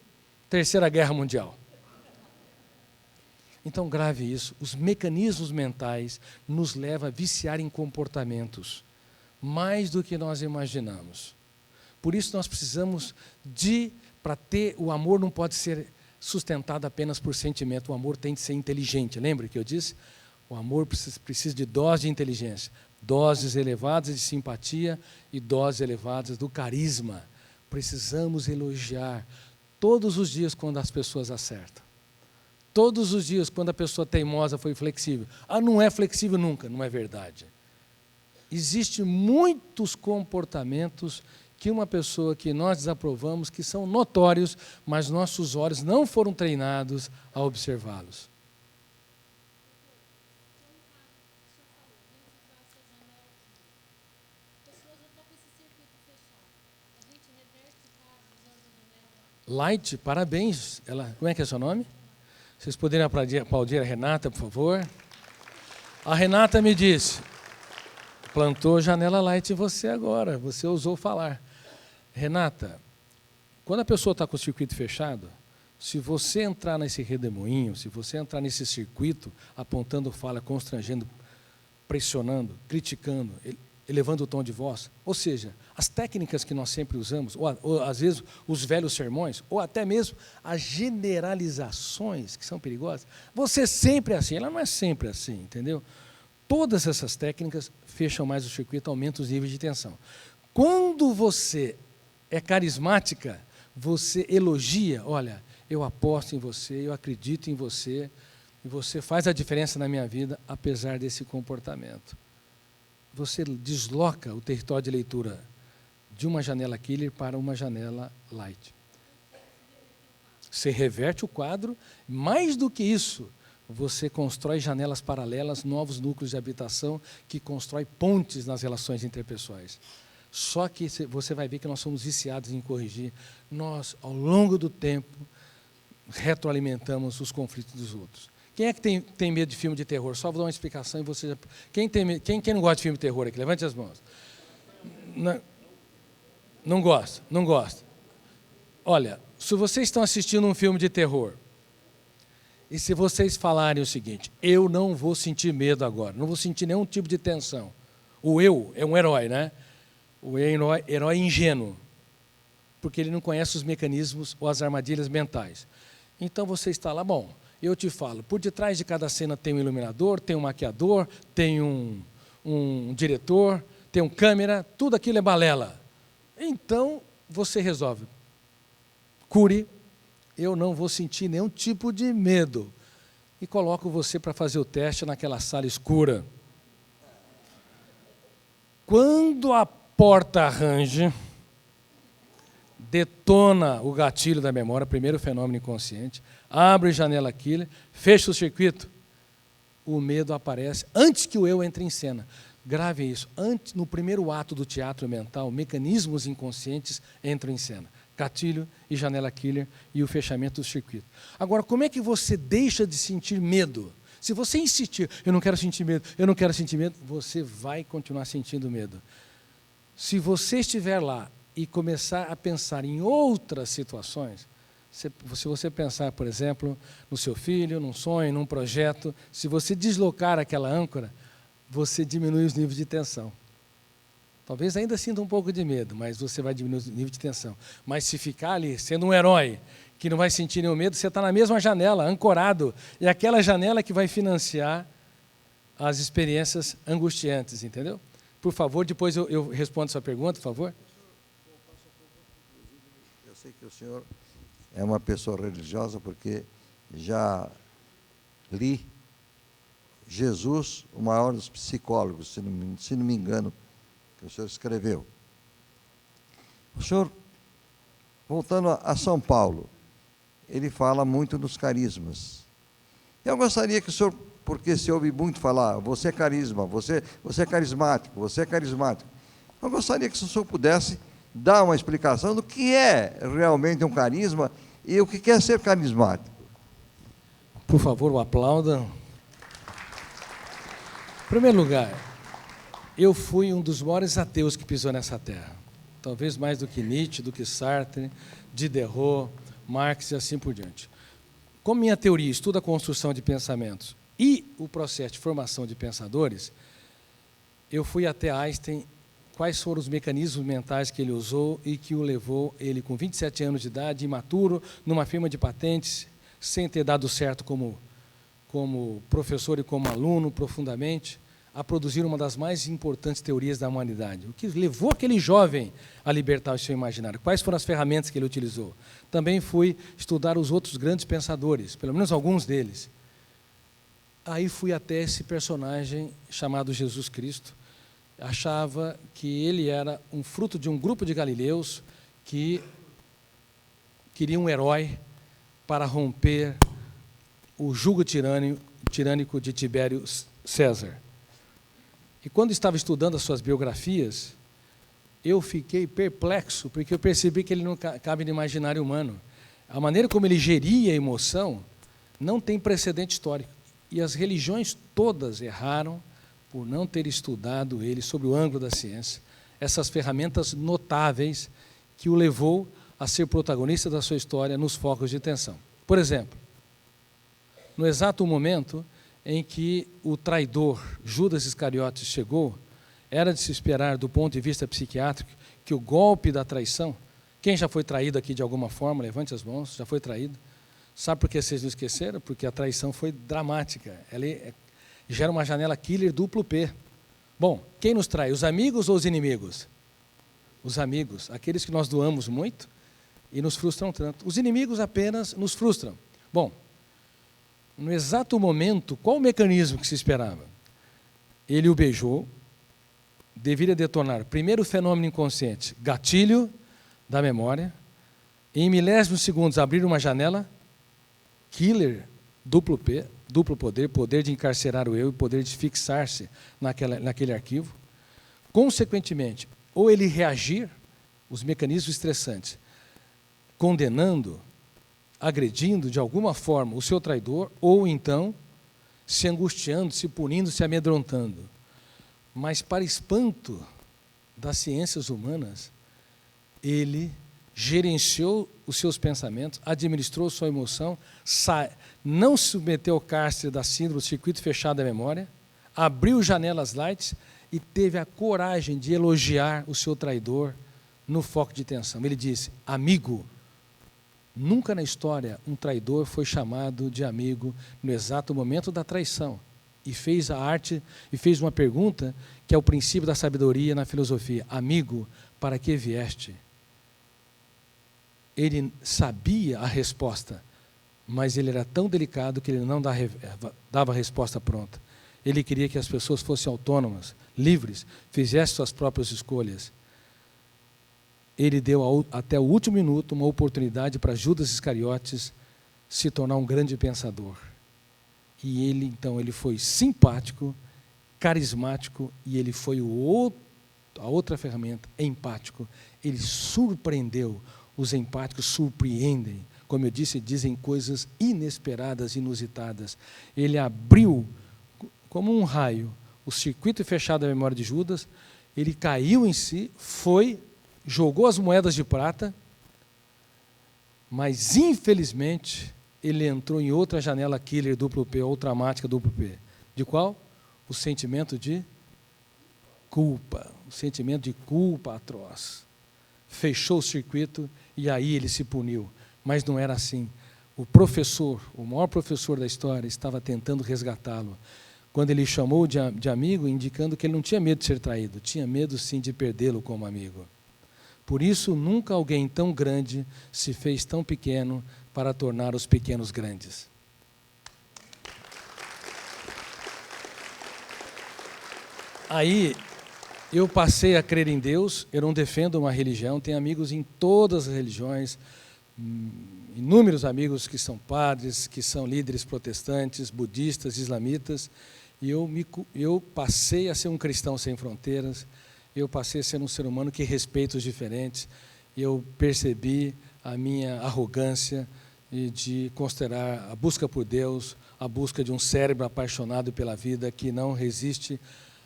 Terceira Guerra Mundial. Então, grave isso. Os mecanismos mentais nos levam a viciar em comportamentos, mais do que nós imaginamos. Por isso, nós precisamos para ter, o amor não pode ser sustentado apenas por sentimento, o amor tem que ser inteligente. Lembra que eu disse? O amor precisa de doses de inteligência, doses elevadas de simpatia e doses elevadas do carisma. Precisamos elogiar todos os dias quando as pessoas acertam. Todos os dias, quando a pessoa teimosa foi flexível. Não é flexível nunca, não é verdade. Existem muitos comportamentos que uma pessoa que nós desaprovamos, que são notórios, mas nossos olhos não foram treinados a observá-los. Light, parabéns. Como é que é o seu nome? Vocês poderiam aplaudir a Renata, por favor? A Renata me disse, plantou janela light em você agora, você ousou falar. Renata, quando a pessoa está com o circuito fechado, se você entrar nesse redemoinho, se você entrar nesse circuito, apontando fala, constrangendo, pressionando, criticando, elevando o tom de voz, ou seja, as técnicas que nós sempre usamos, ou às vezes os velhos sermões, ou até mesmo as generalizações que são perigosas, você sempre é assim, ela não é sempre assim, entendeu? Todas essas técnicas fecham mais o circuito, aumentam os níveis de tensão. Quando você é carismática, você elogia, olha, eu aposto em você, eu acredito em você, e você faz a diferença na minha vida, apesar desse comportamento. Você desloca o território de leitura de uma janela killer para uma janela light. Você reverte o quadro, mais do que isso, você constrói janelas paralelas, novos núcleos de habitação, que constrói pontes nas relações interpessoais. Só que você vai ver que nós somos viciados em corrigir. Nós, ao longo do tempo, retroalimentamos os conflitos dos outros. Quem é que tem medo de filme de terror? Só vou dar uma explicação e você já... Quem não gosta de filme de terror aqui? Levante as mãos. Não gosta, não gosta. Olha, se vocês estão assistindo um filme de terror, e se vocês falarem o seguinte, eu não vou sentir medo agora, não vou sentir nenhum tipo de tensão. O eu é um herói, né? O herói ingênuo, porque ele não conhece os mecanismos ou as armadilhas mentais. Então você está lá, bom, eu te falo, por detrás de cada cena tem um iluminador, tem um maquiador, tem um diretor, tem um câmera, tudo aquilo é balela. Então, você resolve, cure, eu não vou sentir nenhum tipo de medo. E coloco você para fazer o teste naquela sala escura. Quando a porta range, detona o gatilho da memória, primeiro fenômeno inconsciente, abre janela killer, fecha o circuito, o medo aparece antes que o eu entre em cena. Gravem isso. Antes, no primeiro ato do teatro mental, mecanismos inconscientes entram em cena. Gatilho e janela killer e o fechamento do circuito. Agora, como é que você deixa de sentir medo? Se você insistir, eu não quero sentir medo, eu não quero sentir medo, você vai continuar sentindo medo. Se você estiver lá e começar a pensar em outras situações, se você pensar, por exemplo, no seu filho, num sonho, num projeto, se você deslocar aquela âncora, você diminui os níveis de tensão. Talvez ainda sinta um pouco de medo, mas você vai diminuir o nível de tensão. Mas se ficar ali, sendo um herói, que não vai sentir nenhum medo, você está na mesma janela, ancorado. E aquela janela que vai financiar as experiências angustiantes, entendeu? Por favor, depois eu respondo a sua pergunta, por favor. Eu sei que o senhor é uma pessoa religiosa, porque já li Jesus, o maior dos psicólogos, se não me engano, que o senhor escreveu. O senhor, voltando a São Paulo, ele fala muito dos carismas. Eu gostaria que o senhor, porque se ouve muito falar, você é carisma, você é carismático, você é carismático. Eu gostaria que o senhor pudesse dar uma explicação do que é realmente um carisma e o que é ser carismático. Por favor, o aplaudam. Em primeiro lugar, eu fui um dos maiores ateus que pisou nessa terra. Talvez mais do que Nietzsche, do que Sartre, Diderot, Marx e assim por diante. Como minha teoria estuda a construção de pensamentos e o processo de formação de pensadores, eu fui até Einstein, quais foram os mecanismos mentais que ele usou e que o levou, ele com 27 anos de idade, imaturo, numa firma de patentes, sem ter dado certo como professor e como aluno profundamente, a produzir uma das mais importantes teorias da humanidade. O que levou aquele jovem a libertar o seu imaginário? Quais foram as ferramentas que ele utilizou? Também fui estudar os outros grandes pensadores, pelo menos alguns deles. Aí fui até esse personagem chamado Jesus Cristo. Achava que ele era um fruto de um grupo de galileus que queria um herói para romper o jugo tirânico de Tibério César. E quando estava estudando as suas biografias, eu fiquei perplexo, porque eu percebi que ele não cabe no imaginário humano. A maneira como ele geria a emoção não tem precedente histórico. E as religiões todas erraram por não ter estudado ele sob o ângulo da ciência, essas ferramentas notáveis que o levou a ser protagonista da sua história nos focos de tensão. Por exemplo, no exato momento em que o traidor Judas Iscariotes chegou, era de se esperar, do ponto de vista psiquiátrico, que o golpe da traição, quem já foi traído aqui de alguma forma, levante as mãos, já foi traído. Sabe por que vocês não esqueceram? Porque a traição foi dramática, ela gera uma janela killer duplo P. Bom, quem nos trai, os amigos ou os inimigos? Os amigos, aqueles que nós doamos muito e nos frustram tanto. Os inimigos apenas nos frustram. Bom, no exato momento, qual o mecanismo que se esperava? Ele o beijou, deveria detonar, primeiro o fenômeno inconsciente, gatilho da memória, e em milésimos segundos abrir uma janela, killer, duplo P, duplo poder, poder de encarcerar o eu e poder de fixar-se naquele arquivo. Consequentemente, ou ele reagir, os mecanismos estressantes, condenando, agredindo de alguma forma o seu traidor, ou então se angustiando, se punindo, se amedrontando. Mas, para espanto das ciências humanas, ele gerenciou os seus pensamentos, administrou sua emoção, não se submeteu ao cárcere da síndrome do circuito fechado da memória, abriu janelas light e teve a coragem de elogiar o seu traidor no foco de tensão. Ele disse: amigo. Nunca na história um traidor foi chamado de amigo no exato momento da traição. E fez a arte, e fez uma pergunta que é o princípio da sabedoria na filosofia. Amigo, para que vieste? Ele sabia a resposta, mas ele era tão delicado que ele não dava a resposta pronta. Ele queria que as pessoas fossem autônomas, livres, fizessem suas próprias escolhas. Ele deu até o último minuto uma oportunidade para Judas Iscariotes se tornar um grande pensador. E ele, então, ele foi simpático, carismático, e ele foi a outra ferramenta, empático. Ele surpreendeu. Os empáticos surpreendem. Como eu disse, dizem coisas inesperadas, inusitadas. Ele abriu, como um raio, o circuito fechado da memória de Judas, ele caiu em si, jogou as moedas de prata, mas, infelizmente, ele entrou em outra janela killer duplo P, ou traumática duplo P. De qual? O sentimento de culpa. O sentimento de culpa atroz. Fechou o circuito e aí ele se puniu. Mas não era assim. O professor, o maior professor da história, estava tentando resgatá-lo. Quando ele chamou de amigo, indicando que ele não tinha medo de ser traído, tinha medo sim de perdê-lo como amigo. Por isso, nunca alguém tão grande se fez tão pequeno para tornar os pequenos grandes. Aí, eu passei a crer em Deus. Eu não defendo uma religião, tenho amigos em todas as religiões, inúmeros amigos que são padres, que são líderes protestantes, budistas, islamitas, e eu passei a ser um cristão sem fronteiras. Eu passei a ser um ser humano que respeita os diferentes. Eu percebi a minha arrogância de considerar a busca por Deus, a busca de um cérebro apaixonado pela vida que não resiste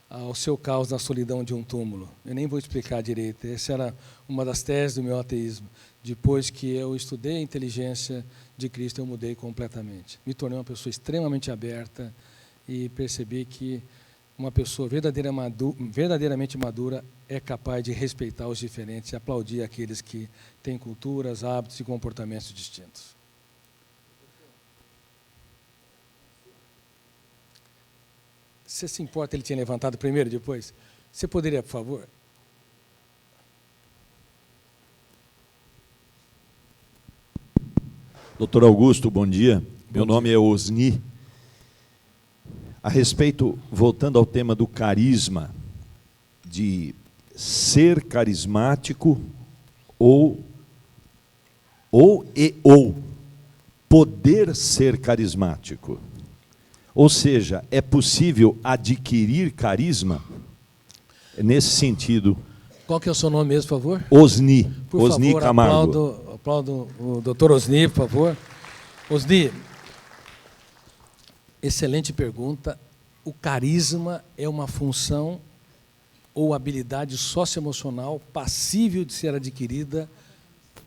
ao seu caos na solidão de um túmulo. Eu nem vou explicar direito. Essa era uma das teses do meu ateísmo. Depois que eu estudei a inteligência de Cristo, eu mudei completamente. Me tornei uma pessoa extremamente aberta e percebi que uma pessoa verdadeiramente madura é capaz de respeitar os diferentes e aplaudir aqueles que têm culturas, hábitos e comportamentos distintos. Você se importa, ele tinha levantado primeiro, depois? Você poderia, por favor? Doutor Augusto, bom dia. Meu nome é Osni. A respeito, voltando ao tema do carisma, de ser carismático ou poder ser carismático. Ou seja, é possível adquirir carisma? Nesse sentido. Qual que é o seu nome mesmo, por favor? Osni. Por Osni favor, Camargo. aplaudo o doutor Osni, por favor. Osni, excelente pergunta. O carisma é uma função ou habilidade socioemocional passível de ser adquirida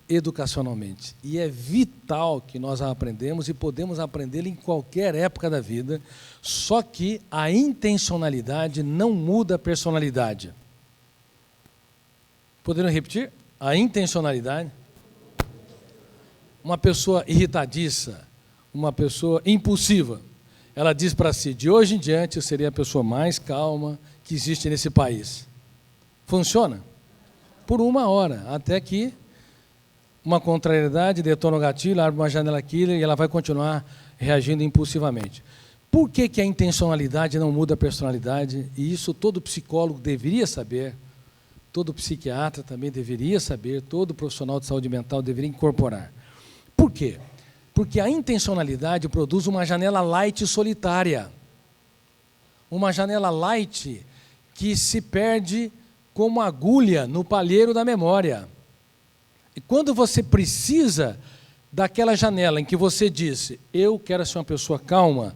educacionalmente. E é vital que nós a aprendemos e podemos aprendê-la em qualquer época da vida, só que a intencionalidade não muda a personalidade. Poderiam repetir? A intencionalidade. Uma pessoa irritadiça, uma pessoa impulsiva, ela diz para si, de hoje em diante eu serei a pessoa mais calma que existe nesse país. Funciona? Por uma hora, até que uma contrariedade detona o gatilho, abre uma janela killer e ela vai continuar reagindo impulsivamente. Por que a intencionalidade não muda a personalidade? E isso todo psicólogo deveria saber, todo psiquiatra também deveria saber, todo profissional de saúde mental deveria incorporar. Por quê? Porque a intencionalidade produz uma janela light solitária. Uma janela light que se perde como agulha no palheiro da memória. E quando você precisa daquela janela em que você disse, eu quero ser uma pessoa calma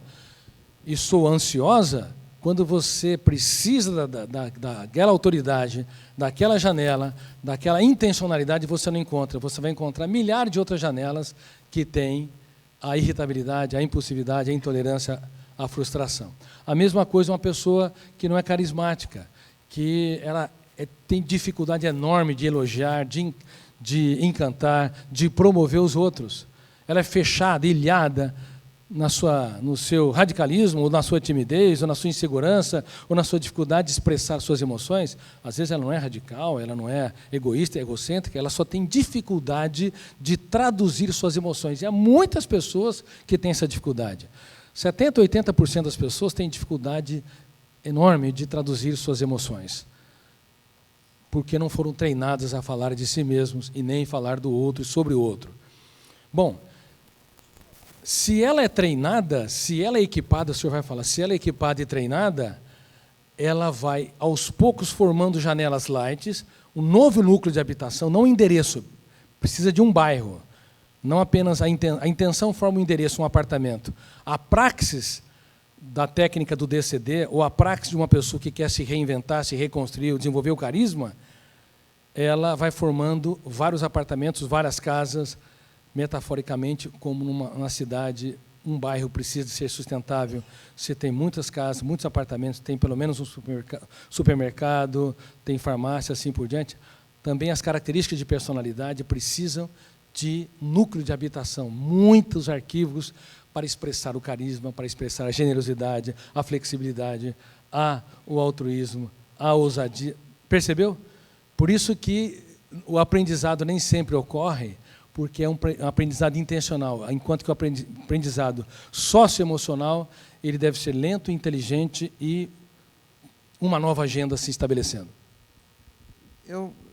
e sou ansiosa, quando você precisa daquela autoridade, daquela janela, daquela intencionalidade, você não encontra. Você vai encontrar milhares de outras janelas que têm a irritabilidade, a impulsividade, a intolerância, a frustração. A mesma coisa uma pessoa que não é carismática, que ela tem dificuldade enorme de elogiar, de encantar, de promover os outros. Ela é fechada, ilhada no seu radicalismo, ou na sua timidez, ou na sua insegurança, ou na sua dificuldade de expressar suas emoções. Às vezes ela não é radical, ela não é egoísta, é egocêntrica, ela só tem dificuldade de traduzir suas emoções. E há muitas pessoas que têm essa dificuldade. 70%, 80% das pessoas têm dificuldade enorme de traduzir suas emoções, porque não foram treinadas a falar de si mesmos e nem falar do outro e sobre o outro. Bom, se ela é treinada, se ela é equipada, o senhor vai falar, se ela é equipada e treinada, ela vai, aos poucos, formando janelas light, um novo núcleo de habitação, não um endereço, precisa de um bairro, não apenas a intenção forma um endereço, um apartamento. A praxis da técnica do DCD, ou a praxis de uma pessoa que quer se reinventar, se reconstruir, desenvolver o carisma, ela vai formando vários apartamentos, várias casas, metaforicamente, como numa cidade, um bairro precisa ser sustentável. Você tem muitas casas, muitos apartamentos, tem pelo menos um supermercado, tem farmácia, assim por diante. Também as características de personalidade precisam de núcleo de habitação, muitos arquivos para expressar o carisma, para expressar a generosidade, a flexibilidade, o altruísmo, a ousadia. Percebeu? Por isso que o aprendizado nem sempre ocorre, porque é um aprendizado intencional, enquanto que o aprendizado socioemocional, ele deve ser lento, inteligente e uma nova agenda se estabelecendo.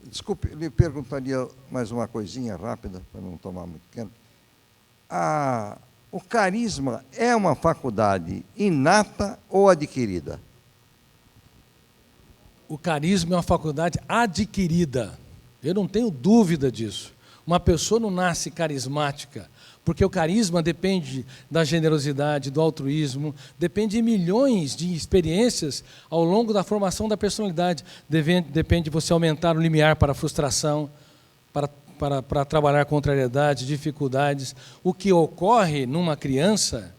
Desculpe, lhe perguntaria mais uma coisinha rápida, para não tomar muito tempo. O carisma é uma faculdade inata ou adquirida? O carisma é uma faculdade adquirida. Eu não tenho dúvida disso. Uma pessoa não nasce carismática, porque o carisma depende da generosidade, do altruísmo, depende de milhões de experiências ao longo da formação da personalidade. Depende de você aumentar o limiar para a frustração, para trabalhar a contrariedade, dificuldades. O que ocorre numa criança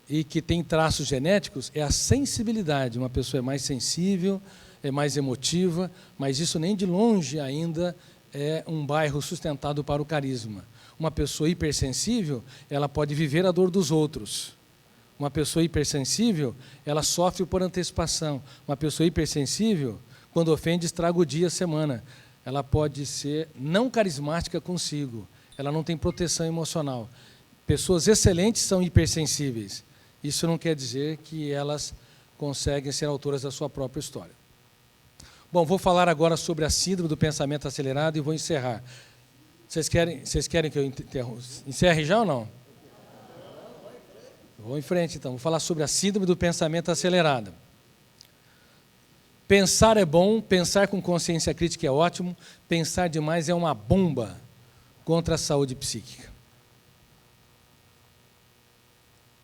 e que tem traços genéticos é a sensibilidade. Uma pessoa é mais sensível, é mais emotiva, mas isso nem de longe ainda é um bairro sustentado para o carisma. Uma pessoa hipersensível, ela pode viver a dor dos outros. Uma pessoa hipersensível, ela sofre por antecipação. Uma pessoa hipersensível, quando ofende, estraga o dia, a semana. Ela pode ser não carismática consigo. Ela não tem proteção emocional. Pessoas excelentes são hipersensíveis. Isso não quer dizer que elas conseguem ser autoras da sua própria história. Bom, vou falar agora sobre a síndrome do pensamento acelerado e vou encerrar. Vocês querem que eu encerre já ou não? Vou em frente, então. Vou falar sobre a síndrome do pensamento acelerado. Pensar é bom, pensar com consciência crítica é ótimo, pensar demais é uma bomba contra a saúde psíquica.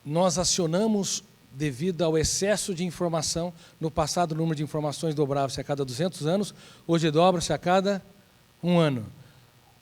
Nós acionamos devido ao excesso de informação. No passado, o número de informações dobrava-se a cada 200 anos, hoje dobra-se a cada 1 ano.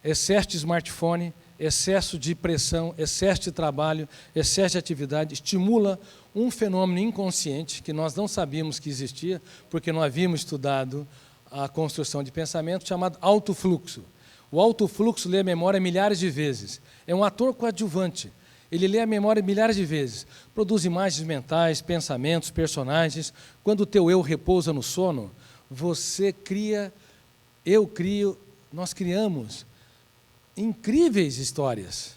Excesso de smartphone, excesso de pressão, excesso de trabalho, excesso de atividade, estimula um fenômeno inconsciente que nós não sabíamos que existia, porque não havíamos estudado a construção de pensamento, chamado alto fluxo. O alto fluxo lê a memória milhares de vezes. É um ator coadjuvante. Ele lê a memória milhares de vezes, produz imagens mentais, pensamentos, personagens. Quando o teu eu repousa no sono, você cria, eu crio, nós criamos incríveis histórias,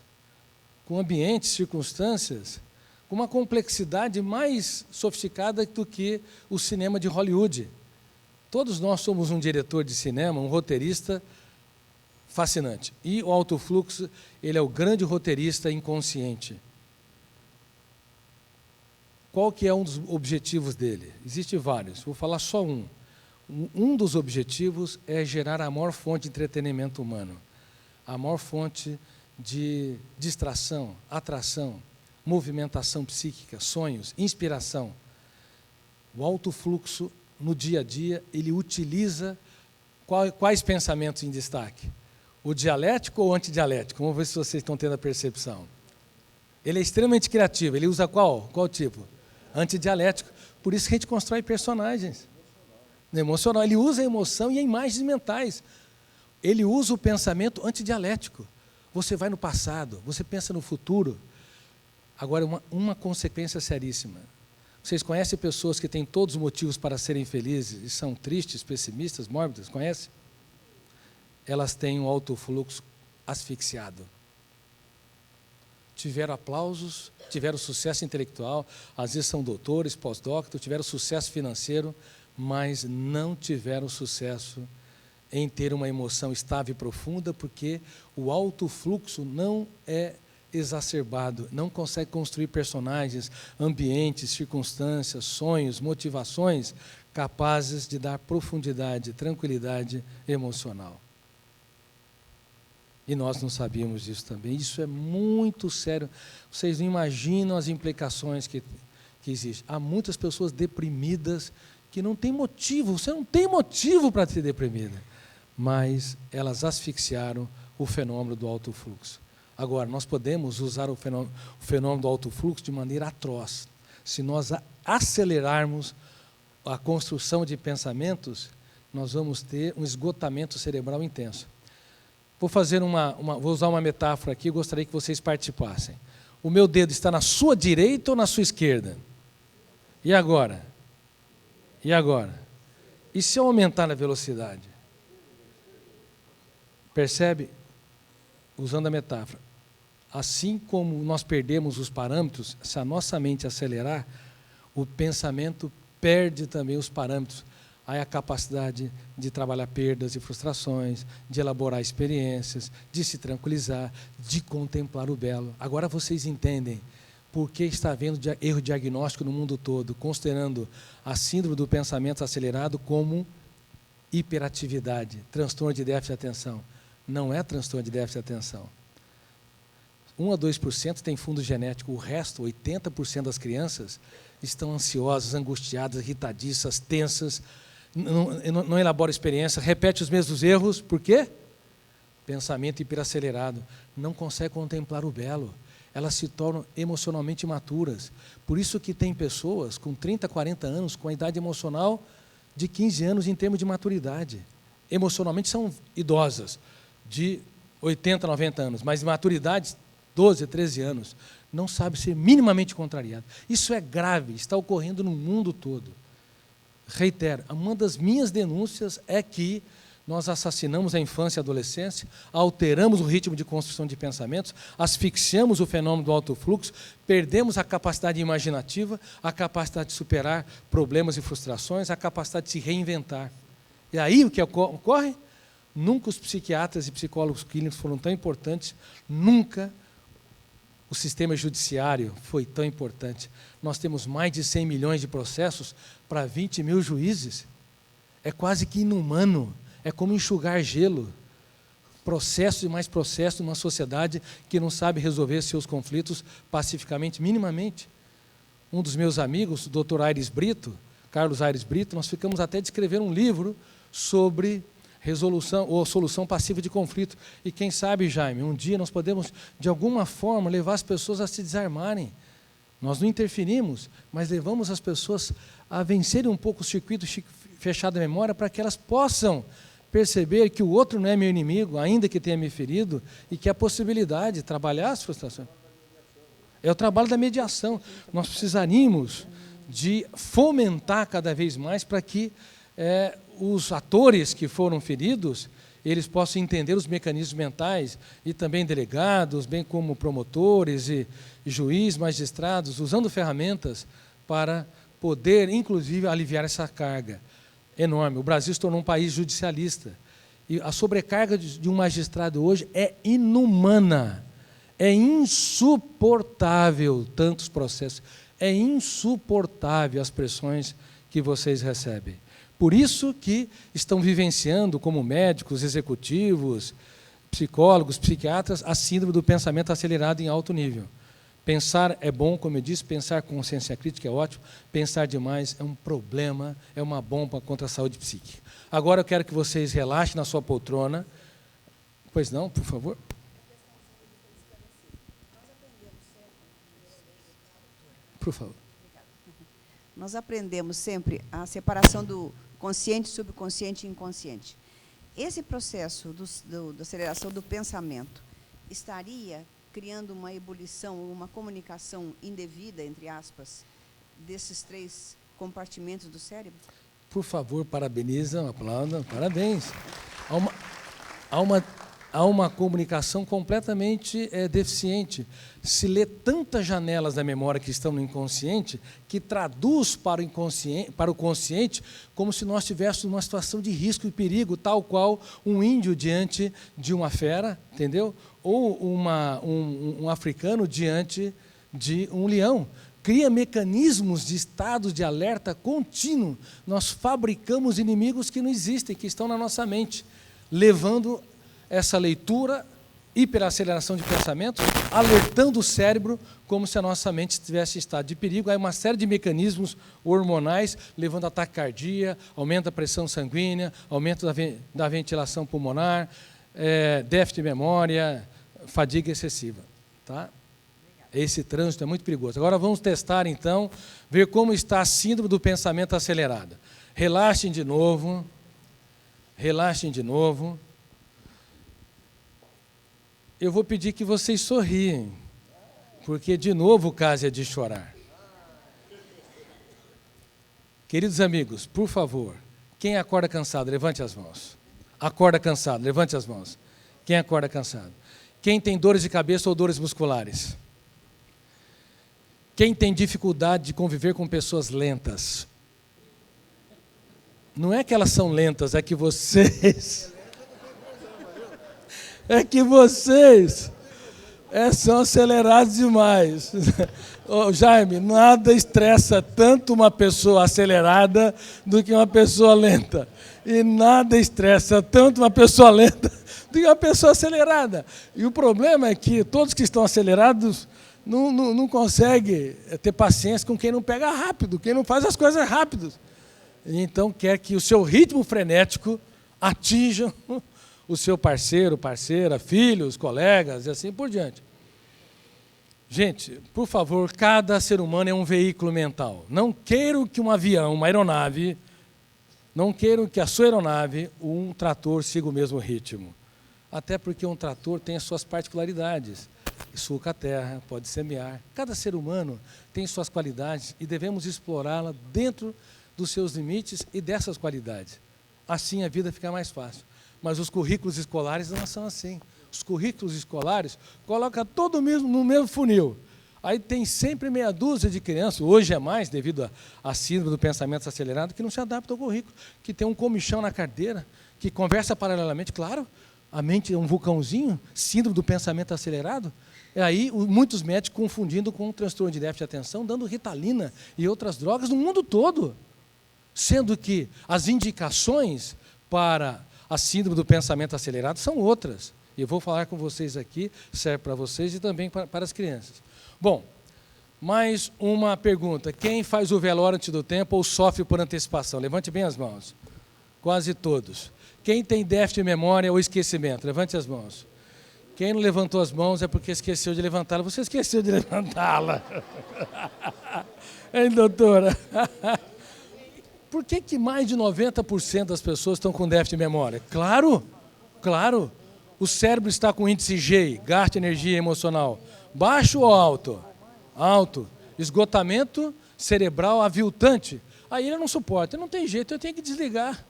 com ambientes, circunstâncias, com uma complexidade mais sofisticada do que o cinema de Hollywood. Todos nós somos um diretor de cinema, um roteirista fascinante. E o alto fluxo, ele é o grande roteirista inconsciente. Qual que é um dos objetivos dele? Existem vários, vou falar só um. Um dos objetivos é gerar a maior fonte de entretenimento humano, a maior fonte de distração, atração, movimentação psíquica, sonhos, inspiração. O alto fluxo, no dia a dia, ele utiliza quais pensamentos em destaque? O dialético ou o antidialético? Vamos ver se vocês estão tendo a percepção. Ele é extremamente criativo. Ele usa qual? Qual tipo? Antidialético. Por isso que a gente constrói personagens. No emocional. Ele usa a emoção e imagens mentais. Ele usa o pensamento antidialético. Você vai no passado, você pensa no futuro. Agora, uma consequência seríssima. Vocês conhecem pessoas que têm todos os motivos para serem felizes e são tristes, pessimistas, mórbidas? Conhecem? Elas têm um alto fluxo asfixiado. Tiveram aplausos, tiveram sucesso intelectual, às vezes são doutores, pós-doutor, tiveram sucesso financeiro, mas não tiveram sucesso em ter uma emoção estável e profunda, porque o alto fluxo não é exacerbado, não consegue construir personagens, ambientes, circunstâncias, sonhos, motivações capazes de dar profundidade, tranquilidade emocional. E nós não sabíamos disso também. Isso é muito sério. Vocês não imaginam as implicações que existem. Há muitas pessoas deprimidas que não têm motivo. Você não tem motivo para ser deprimida. Mas elas asfixiaram o fenômeno do alto fluxo. Agora, nós podemos usar o fenômeno do alto fluxo de maneira atroz. Se nós acelerarmos a construção de pensamentos, nós vamos ter um esgotamento cerebral intenso. Vou usar uma metáfora aqui, gostaria que vocês participassem. O meu dedo está na sua direita ou na sua esquerda? E agora? E agora? E se eu aumentar a velocidade? Percebe? Usando a metáfora. Assim como nós perdemos os parâmetros, se a nossa mente acelerar, o pensamento perde também os parâmetros. Aí a capacidade de trabalhar perdas e frustrações, de elaborar experiências, de se tranquilizar, de contemplar o belo. Agora vocês entendem por que está havendo erro diagnóstico no mundo todo, considerando a síndrome do pensamento acelerado como hiperatividade, transtorno de déficit de atenção. Não é transtorno de déficit de atenção. 1 a 2% tem fundo genético, o resto, 80% das crianças, estão ansiosas, angustiadas, irritadiças, tensas, não elabora experiência, repete os mesmos erros, por quê? Pensamento hiperacelerado, não consegue contemplar o belo, elas se tornam emocionalmente imaturas. Por isso que tem pessoas com 30, 40 anos, com a idade emocional de 15 anos em termos de maturidade. Emocionalmente são idosas, de 80, 90 anos, mas de maturidade, 12, 13 anos, não sabe ser minimamente contrariado. Isso é grave, está ocorrendo no mundo todo. Reitero, uma das minhas denúncias é que nós assassinamos a infância e a adolescência, alteramos o ritmo de construção de pensamentos, asfixiamos o fenômeno do alto fluxo, perdemos a capacidade imaginativa, a capacidade de superar problemas e frustrações, a capacidade de se reinventar. E aí o que ocorre? Nunca os psiquiatras e psicólogos clínicos foram tão importantes, nunca o sistema judiciário foi tão importante. Nós temos mais de 100 milhões de processos para 20 mil juízes. É quase que inumano. É como enxugar gelo. Processo e mais processo numa sociedade que não sabe resolver seus conflitos pacificamente, minimamente. Um dos meus amigos, o Dr. Aires Brito, Carlos Aires Brito, nós ficamos até de escrever um livro sobre resolução ou solução passiva de conflito. E quem sabe, Jaime, um dia nós podemos, de alguma forma, levar as pessoas a se desarmarem. Nós não interferimos, mas levamos as pessoas a vencerem um pouco o circuito fechado da memória para que elas possam perceber que o outro não é meu inimigo, ainda que tenha me ferido, e que há possibilidade de trabalhar as frustrações. É o trabalho da mediação. Nós precisaríamos de fomentar cada vez mais para que os atores que foram feridos, eles possam entender os mecanismos mentais, e também delegados, bem como promotores e juízes, magistrados, usando ferramentas para poder, inclusive, aliviar essa carga enorme. O Brasil se tornou um país judicialista, e a sobrecarga de um magistrado hoje é inumana, é insuportável tantos processos, é insuportável as pressões que vocês recebem. Por isso que estão vivenciando, como médicos, executivos, psicólogos, psiquiatras, a síndrome do pensamento acelerado em alto nível. Pensar é bom, como eu disse, pensar com consciência crítica é ótimo, pensar demais é um problema, é uma bomba contra a saúde psíquica. Agora eu quero que vocês relaxem na sua poltrona. Pois não, por favor. Por favor. Nós aprendemos sempre a separação do consciente, subconsciente e inconsciente. Esse processo da aceleração do pensamento estaria criando uma ebulição, uma comunicação indevida, entre aspas, desses 3 compartimentos do cérebro? Por favor, parabeniza, aplauda, parabéns. Há uma comunicação completamente deficiente. Se lê tantas janelas da memória que estão no inconsciente, que traduz para o consciente, como se nós estivéssemos numa situação de risco e perigo, tal qual um índio diante de uma fera, entendeu? Ou um africano diante de um leão. cria mecanismos de estados de alerta contínuo. Nós fabricamos inimigos que não existem, que estão na nossa mente, levando essa leitura, hiperaceleração de pensamentos, alertando o cérebro como se a nossa mente estivesse em estado de perigo. Há uma série de mecanismos hormonais, levando a taquicardia, aumento da pressão sanguínea, aumento da ventilação pulmonar, déficit de memória, fadiga excessiva. Tá? Esse trânsito é muito perigoso. Agora vamos testar, então, ver como está a síndrome do pensamento acelerado. Relaxem de novo. Relaxem de novo. Eu vou pedir que vocês sorriem, porque, de novo, o caso é de chorar. Queridos amigos, por favor, quem acorda cansado, levante as mãos. Acorda cansado, levante as mãos. Quem acorda cansado? Quem tem dores de cabeça ou dores musculares? Quem tem dificuldade de conviver com pessoas lentas? Não é que elas são lentas, é que vocês... são acelerados demais. Ô, Jaime, nada estressa tanto uma pessoa acelerada do que uma pessoa lenta. E nada estressa tanto uma pessoa lenta do que uma pessoa acelerada. E o problema é que todos que estão acelerados não conseguem ter paciência com quem não pega rápido, quem não faz as coisas rápido. Então, quer que o seu ritmo frenético atinja o seu parceiro, parceira, filhos, colegas e assim por diante. Gente, por favor, cada ser humano é um veículo mental. Não quero que um avião, uma aeronave, não quero que a sua aeronave, um trator, siga o mesmo ritmo. Até porque um trator tem as suas particularidades. Sulca a terra, pode semear. Cada ser humano tem suas qualidades e devemos explorá-la dentro dos seus limites e dessas qualidades. Assim a vida fica mais fácil. Mas os currículos escolares não são assim. Os currículos escolares colocam todo no mesmo funil. Aí tem sempre meia dúzia de crianças, hoje é mais, devido à síndrome do pensamento acelerado, que não se adapta ao currículo, que tem um comichão na carteira, que conversa paralelamente, claro, a mente é um vulcãozinho, síndrome do pensamento acelerado. E aí muitos médicos confundindo com um transtorno de déficit de atenção, dando Ritalina e outras drogas no mundo todo. Sendo que as indicações para a síndrome do pensamento acelerado são outras. E eu vou falar com vocês aqui, serve para vocês e também para as crianças. Bom, mais uma pergunta. Quem faz o velório antes do tempo ou sofre por antecipação? Levante bem as mãos. Quase todos. Quem tem déficit de memória ou esquecimento? Levante as mãos. Quem não levantou as mãos é porque esqueceu de levantá-la. Você esqueceu de levantá-la. Hein, doutora? Por que mais de 90% das pessoas estão com déficit de memória? Claro, claro. O cérebro está com índice GEI, gasto de energia emocional. Baixo ou alto? Alto. Esgotamento cerebral aviltante. Aí ele não suporta. Não tem jeito, eu tenho que desligar.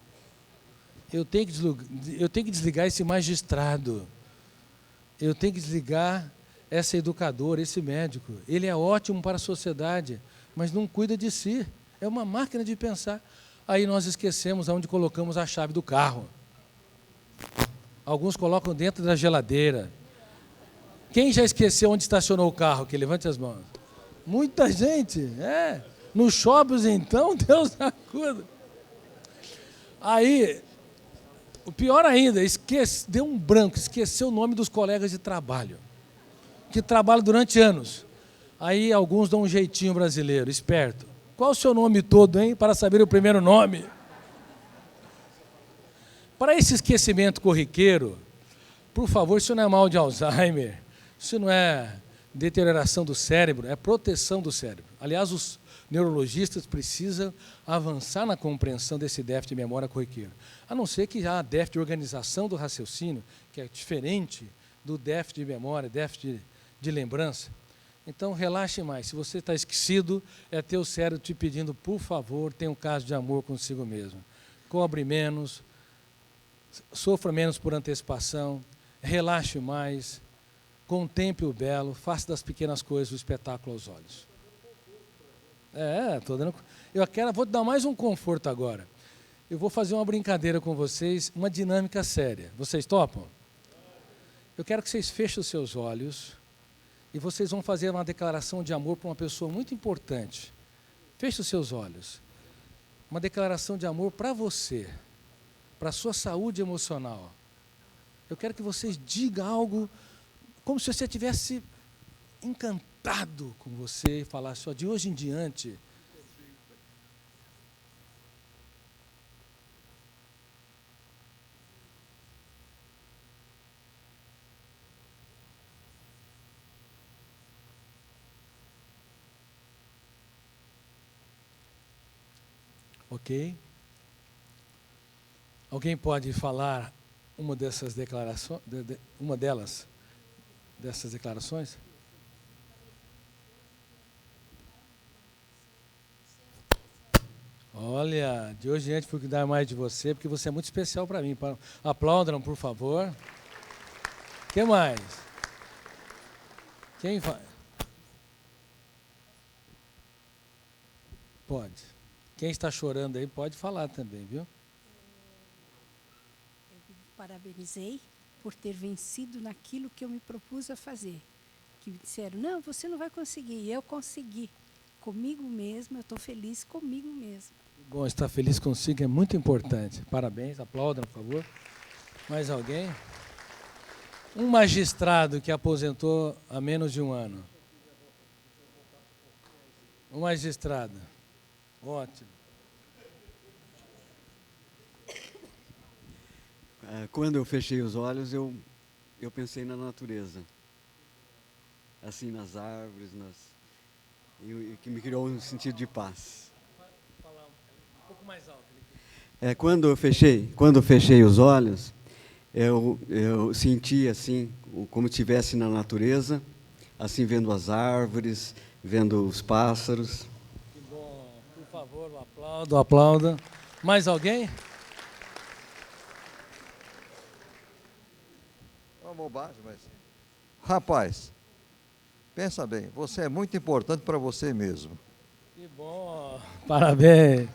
Eu tenho que desligar esse magistrado. Eu tenho que desligar essa educadora, esse médico. Ele é ótimo para a sociedade, mas não cuida de si. É uma máquina de pensar. Aí nós esquecemos onde colocamos a chave do carro. Alguns colocam dentro da geladeira. Quem já esqueceu onde estacionou o carro? Que levante as mãos. Muita gente, Nos shoppings, então, Deus acuda. Aí, o pior ainda, deu um branco, esqueceu o nome dos colegas de trabalho, que trabalham durante anos. Aí alguns dão um jeitinho brasileiro, esperto. Qual o seu nome todo, hein? Para saber o primeiro nome. Para esse esquecimento corriqueiro, por favor, isso não é mal de Alzheimer, isso não é deterioração do cérebro, é proteção do cérebro. Aliás, os neurologistas precisam avançar na compreensão desse déficit de memória corriqueiro. A não ser que há déficit de organização do raciocínio, que é diferente do déficit de memória, déficit de lembrança. Então, relaxe mais. Se você está esquecido, é teu cérebro te pedindo, por favor, tenha um caso de amor consigo mesmo. Cobre menos, sofra menos por antecipação, relaxe mais, contemple o belo, faça das pequenas coisas o espetáculo aos olhos. Estou dando... vou te dar mais um conforto agora. Eu vou fazer uma brincadeira com vocês, uma dinâmica séria. Vocês topam? Eu quero que vocês fechem os seus olhos e vocês vão fazer uma declaração de amor para uma pessoa muito importante. Feche os seus olhos. Uma declaração de amor para você, para a sua saúde emocional. Eu quero que vocês digam algo como se você tivesse encantado com você e falasse, ó, de hoje em diante. Ok? Alguém pode falar uma dessas declarações, uma delas, dessas declarações? Olha, de hoje em diante vou cuidar mais de você, porque você é muito especial para mim. Aplaudam, por favor. O que mais? Quem vai? Pode. Quem está chorando aí pode falar também, viu? Eu parabenizei por ter vencido naquilo que eu me propus a fazer. Que me disseram, não, você não vai conseguir. E eu consegui. Comigo mesmo, eu estou feliz comigo mesmo. Bom, estar feliz consigo é muito importante. Parabéns, aplaudam, por favor. Mais alguém? Um magistrado que aposentou há menos de um ano. Um magistrado. Ótimo. Quando eu fechei os olhos, eu pensei na natureza. Assim, nas árvores, e que me criou um sentido de paz. Falar um pouco mais alto. Quando eu fechei os olhos, eu senti assim, como se estivesse na natureza, assim, vendo as árvores, vendo os pássaros. Que bom. Por favor, aplauda. Mais alguém? É uma bobagem, mas... Rapaz, pensa bem, você é muito importante para você mesmo. Que bom. Parabéns.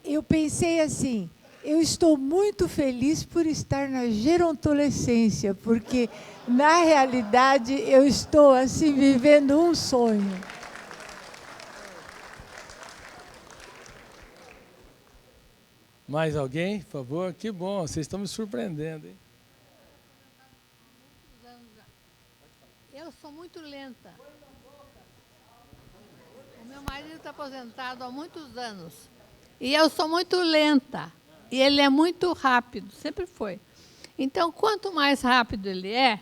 Eu pensei assim, eu estou muito feliz por estar na gerontolescência, porque, na realidade, eu estou, assim, vivendo um sonho. Mais alguém, por favor? Que bom, vocês estão me surpreendendo, hein? Eu sou muito lenta. O meu marido está aposentado há muitos anos. E eu sou muito lenta. E ele é muito rápido, sempre foi. Então, quanto mais rápido ele é,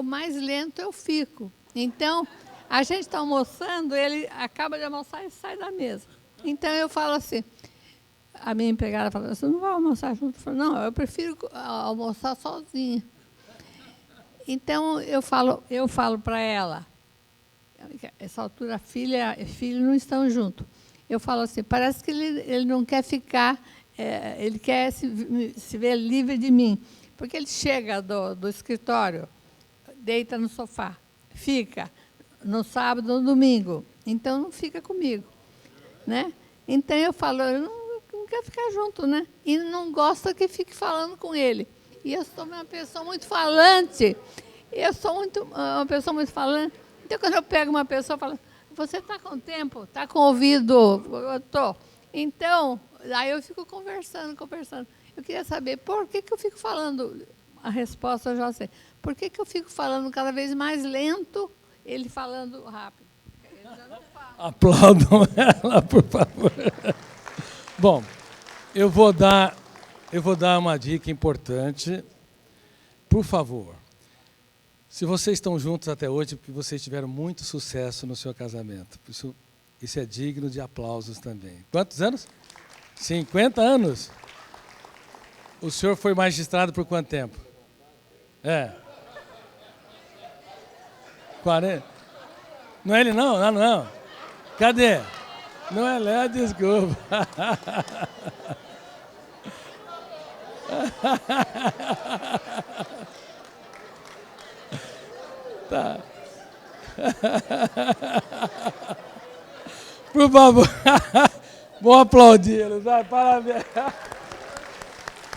mais lento eu fico. Então, a gente está almoçando, ele acaba de almoçar e sai da mesa. Então, eu falo assim, a minha empregada fala, você não vai almoçar junto? Eu falo, não, eu prefiro almoçar sozinha. Então, eu falo para ela, essa altura, filha e filho não estão juntos. Eu falo assim, parece que ele não quer ficar, ele quer se ver livre de mim. Porque ele chega do escritório, deita no sofá, fica no sábado ou no domingo, então não fica comigo. Né? Então eu falo, eu não quero ficar junto, né? E não gosta que fique falando com ele. E eu sou uma pessoa muito falante. Uma pessoa muito falante. Então, quando eu pego uma pessoa, eu falo, você está com tempo? Está com ouvido? Eu estou. Então, aí eu fico conversando. Eu queria saber por que eu fico falando. A resposta eu já sei. Por que eu fico falando cada vez mais lento, ele falando rápido? Ele já não fala. Aplaudam ela, por favor. Bom, eu vou dar uma dica importante. Por favor, se vocês estão juntos até hoje, porque vocês tiveram muito sucesso no seu casamento. Isso é digno de aplausos também. Quantos anos? 50 anos. O senhor foi magistrado por quanto tempo? 40. Não é ele não? Não. Cadê? Não é Léo, desculpa. Tá. Por favor, vou aplaudir-los. Parabéns.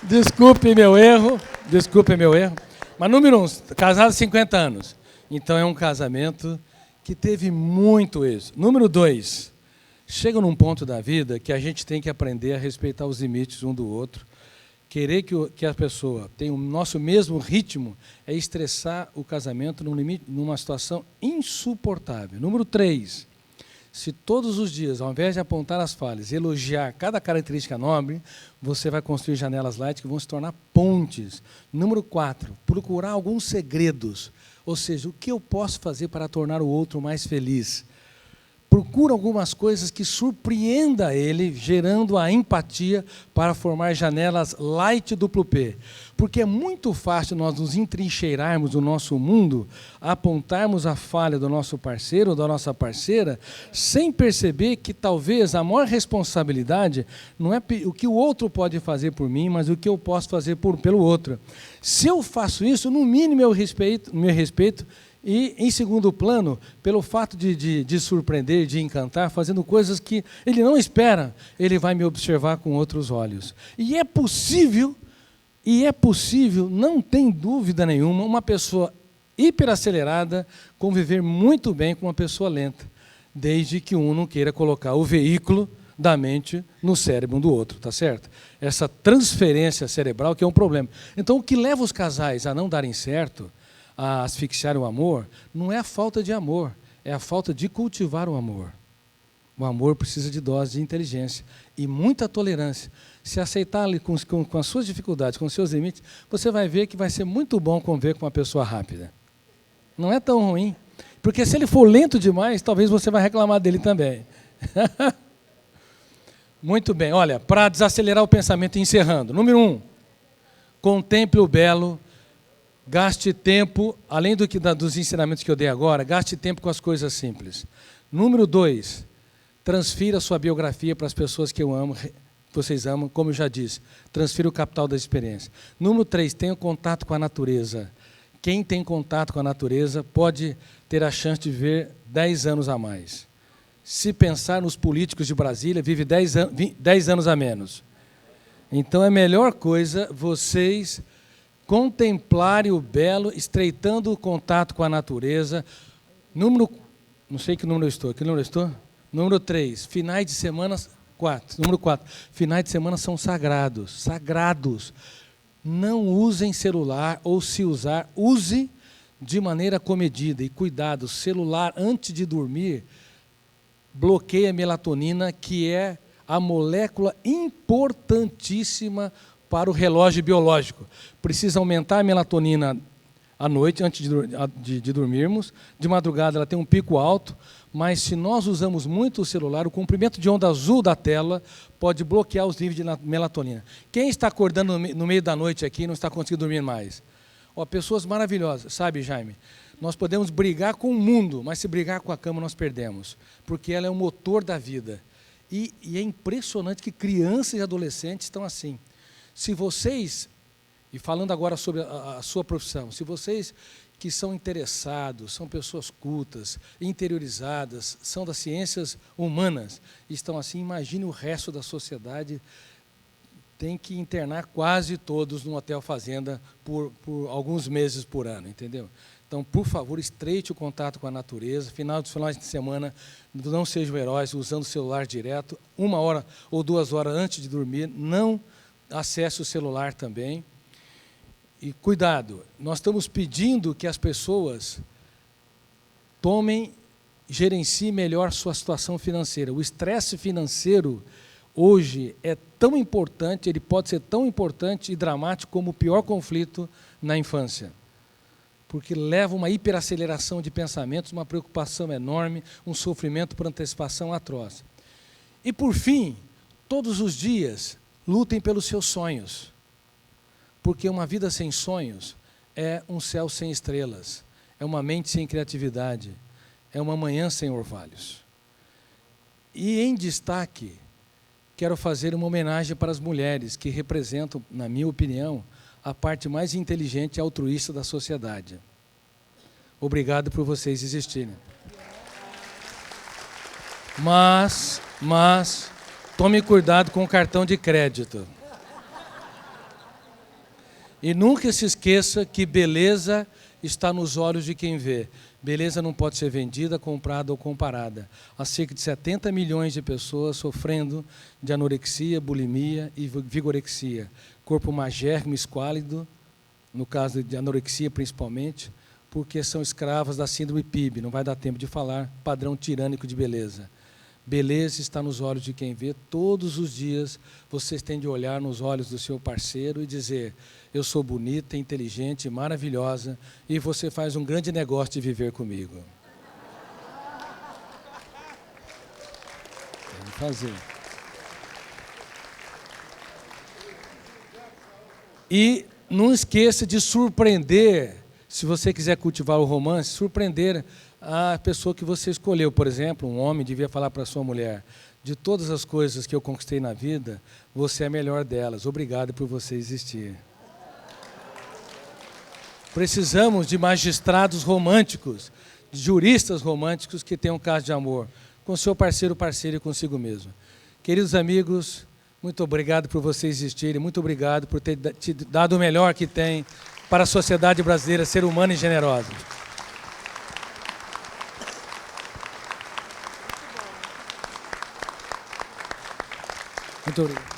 Desculpe meu erro. Mas número 1, casado há 50 anos. Então é um casamento que teve muito êxito. Número 2, chega num ponto da vida que a gente tem que aprender a respeitar os limites um do outro. Querer que a pessoa tenha o nosso mesmo ritmo é estressar o casamento numa situação insuportável. Número 3, se todos os dias, ao invés de apontar as falhas, elogiar cada característica nobre, você vai construir janelas light que vão se tornar pontes. Número 4, procurar alguns segredos, ou seja, o que eu posso fazer para tornar o outro mais feliz. Procura algumas coisas que surpreenda ele, gerando a empatia para formar janelas light duplo P. Porque é muito fácil nós nos entrincheirarmos no nosso mundo, apontarmos a falha do nosso parceiro ou da nossa parceira, sem perceber que talvez a maior responsabilidade não é o que o outro pode fazer por mim, mas o que eu posso fazer pelo outro. Se eu faço isso, no mínimo eu me respeito. E, em segundo plano, pelo fato de surpreender, de encantar, fazendo coisas que ele não espera, ele vai me observar com outros olhos. E é possível, não tem dúvida nenhuma, uma pessoa hiperacelerada conviver muito bem com uma pessoa lenta, desde que um não queira colocar o veículo da mente no cérebro um do outro, tá certo? Essa transferência cerebral que é um problema. Então, o que leva os casais a não darem certo, a asfixiar o amor, não é a falta de amor, é a falta de cultivar o amor. O amor precisa de dose de inteligência e muita tolerância. Se aceitar ali com as suas dificuldades, com os seus limites, você vai ver que vai ser muito bom conviver com uma pessoa rápida. Não é tão ruim, porque se ele for lento demais, talvez você vai reclamar dele também. Muito bem, olha, para desacelerar o pensamento, encerrando. Número 1, contemple o belo. Gaste tempo, além dos ensinamentos que eu dei agora, gaste tempo com as coisas simples. Número 2, transfira a sua biografia para as pessoas que vocês amam, como eu já disse. Transfira o capital da experiência. Número 3, tenha contato com a natureza. Quem tem contato com a natureza pode ter a chance de viver 10 anos a mais. Se pensar nos políticos de Brasília, vive 10 anos a menos. Então, é a melhor coisa vocês contemplarem o belo, estreitando o contato com a natureza. Não sei que número eu estou. Que número eu estou? Número 3, finais de semana. 4. Número 4, finais de semana são sagrados. Sagrados. Não usem celular, ou se usar, use de maneira comedida. E cuidado, celular antes de dormir bloqueia a melatonina, que é a molécula importantíssima para o relógio biológico. Precisa aumentar a melatonina à noite, antes de dormirmos. De madrugada ela tem um pico alto, mas se nós usamos muito o celular, o comprimento de onda azul da tela pode bloquear os níveis de melatonina. Quem está acordando no meio da noite aqui e não está conseguindo dormir mais? Pessoas maravilhosas, sabe, Jaime? Nós podemos brigar com o mundo, mas se brigar com a cama nós perdemos, porque ela é o motor da vida. E é impressionante que crianças e adolescentes estão assim. Se vocês, e falando agora sobre a sua profissão, se vocês que são interessados, são pessoas cultas, interiorizadas, são das ciências humanas, estão assim, imagine o resto da sociedade, tem que internar quase todos num hotel fazenda por alguns meses por ano, entendeu? Então, por favor, estreite o contato com a natureza, finais de semana, não sejam heróis usando o celular direto, 1 hora ou 2 horas antes de dormir, não acesse o celular também. E cuidado, nós estamos pedindo que as pessoas gerenciem melhor sua situação financeira. O estresse financeiro hoje é tão importante, ele pode ser tão importante e dramático como o pior conflito na infância. Porque leva uma hiperaceleração de pensamentos, uma preocupação enorme, um sofrimento por antecipação atroz. E, por fim, todos os dias, lutem pelos seus sonhos. Porque uma vida sem sonhos é um céu sem estrelas, é uma mente sem criatividade, é uma manhã sem orvalhos. E, em destaque, quero fazer uma homenagem para as mulheres, que representam, na minha opinião, a parte mais inteligente e altruísta da sociedade. Obrigado por vocês existirem. Mas, tome cuidado com o cartão de crédito. E nunca se esqueça que beleza está nos olhos de quem vê. Beleza não pode ser vendida, comprada ou comparada. Há cerca de 70 milhões de pessoas sofrendo de anorexia, bulimia e vigorexia. Corpo magérrimo, esquálido, no caso de anorexia principalmente, porque são escravas da síndrome PIB. Não vai dar tempo de falar, padrão tirânico de beleza. Beleza está nos olhos de quem vê. Todos os dias vocês têm de olhar nos olhos do seu parceiro e dizer: eu sou bonita, inteligente, maravilhosa, e você faz um grande negócio de viver comigo. Vamos fazer. E não esqueça de surpreender, se você quiser cultivar o romance, surpreender a pessoa que você escolheu. Por exemplo, um homem devia falar para a sua mulher: de todas as coisas que eu conquistei na vida, você é a melhor delas. Obrigado por você existir. Precisamos de magistrados românticos, de juristas românticos que tenham caso de amor com seu parceiro, parceira e consigo mesmo. Queridos amigos, muito obrigado por vocês existirem, muito obrigado por ter te dado o melhor que tem para a sociedade brasileira, ser humana e generosa. Muito obrigado.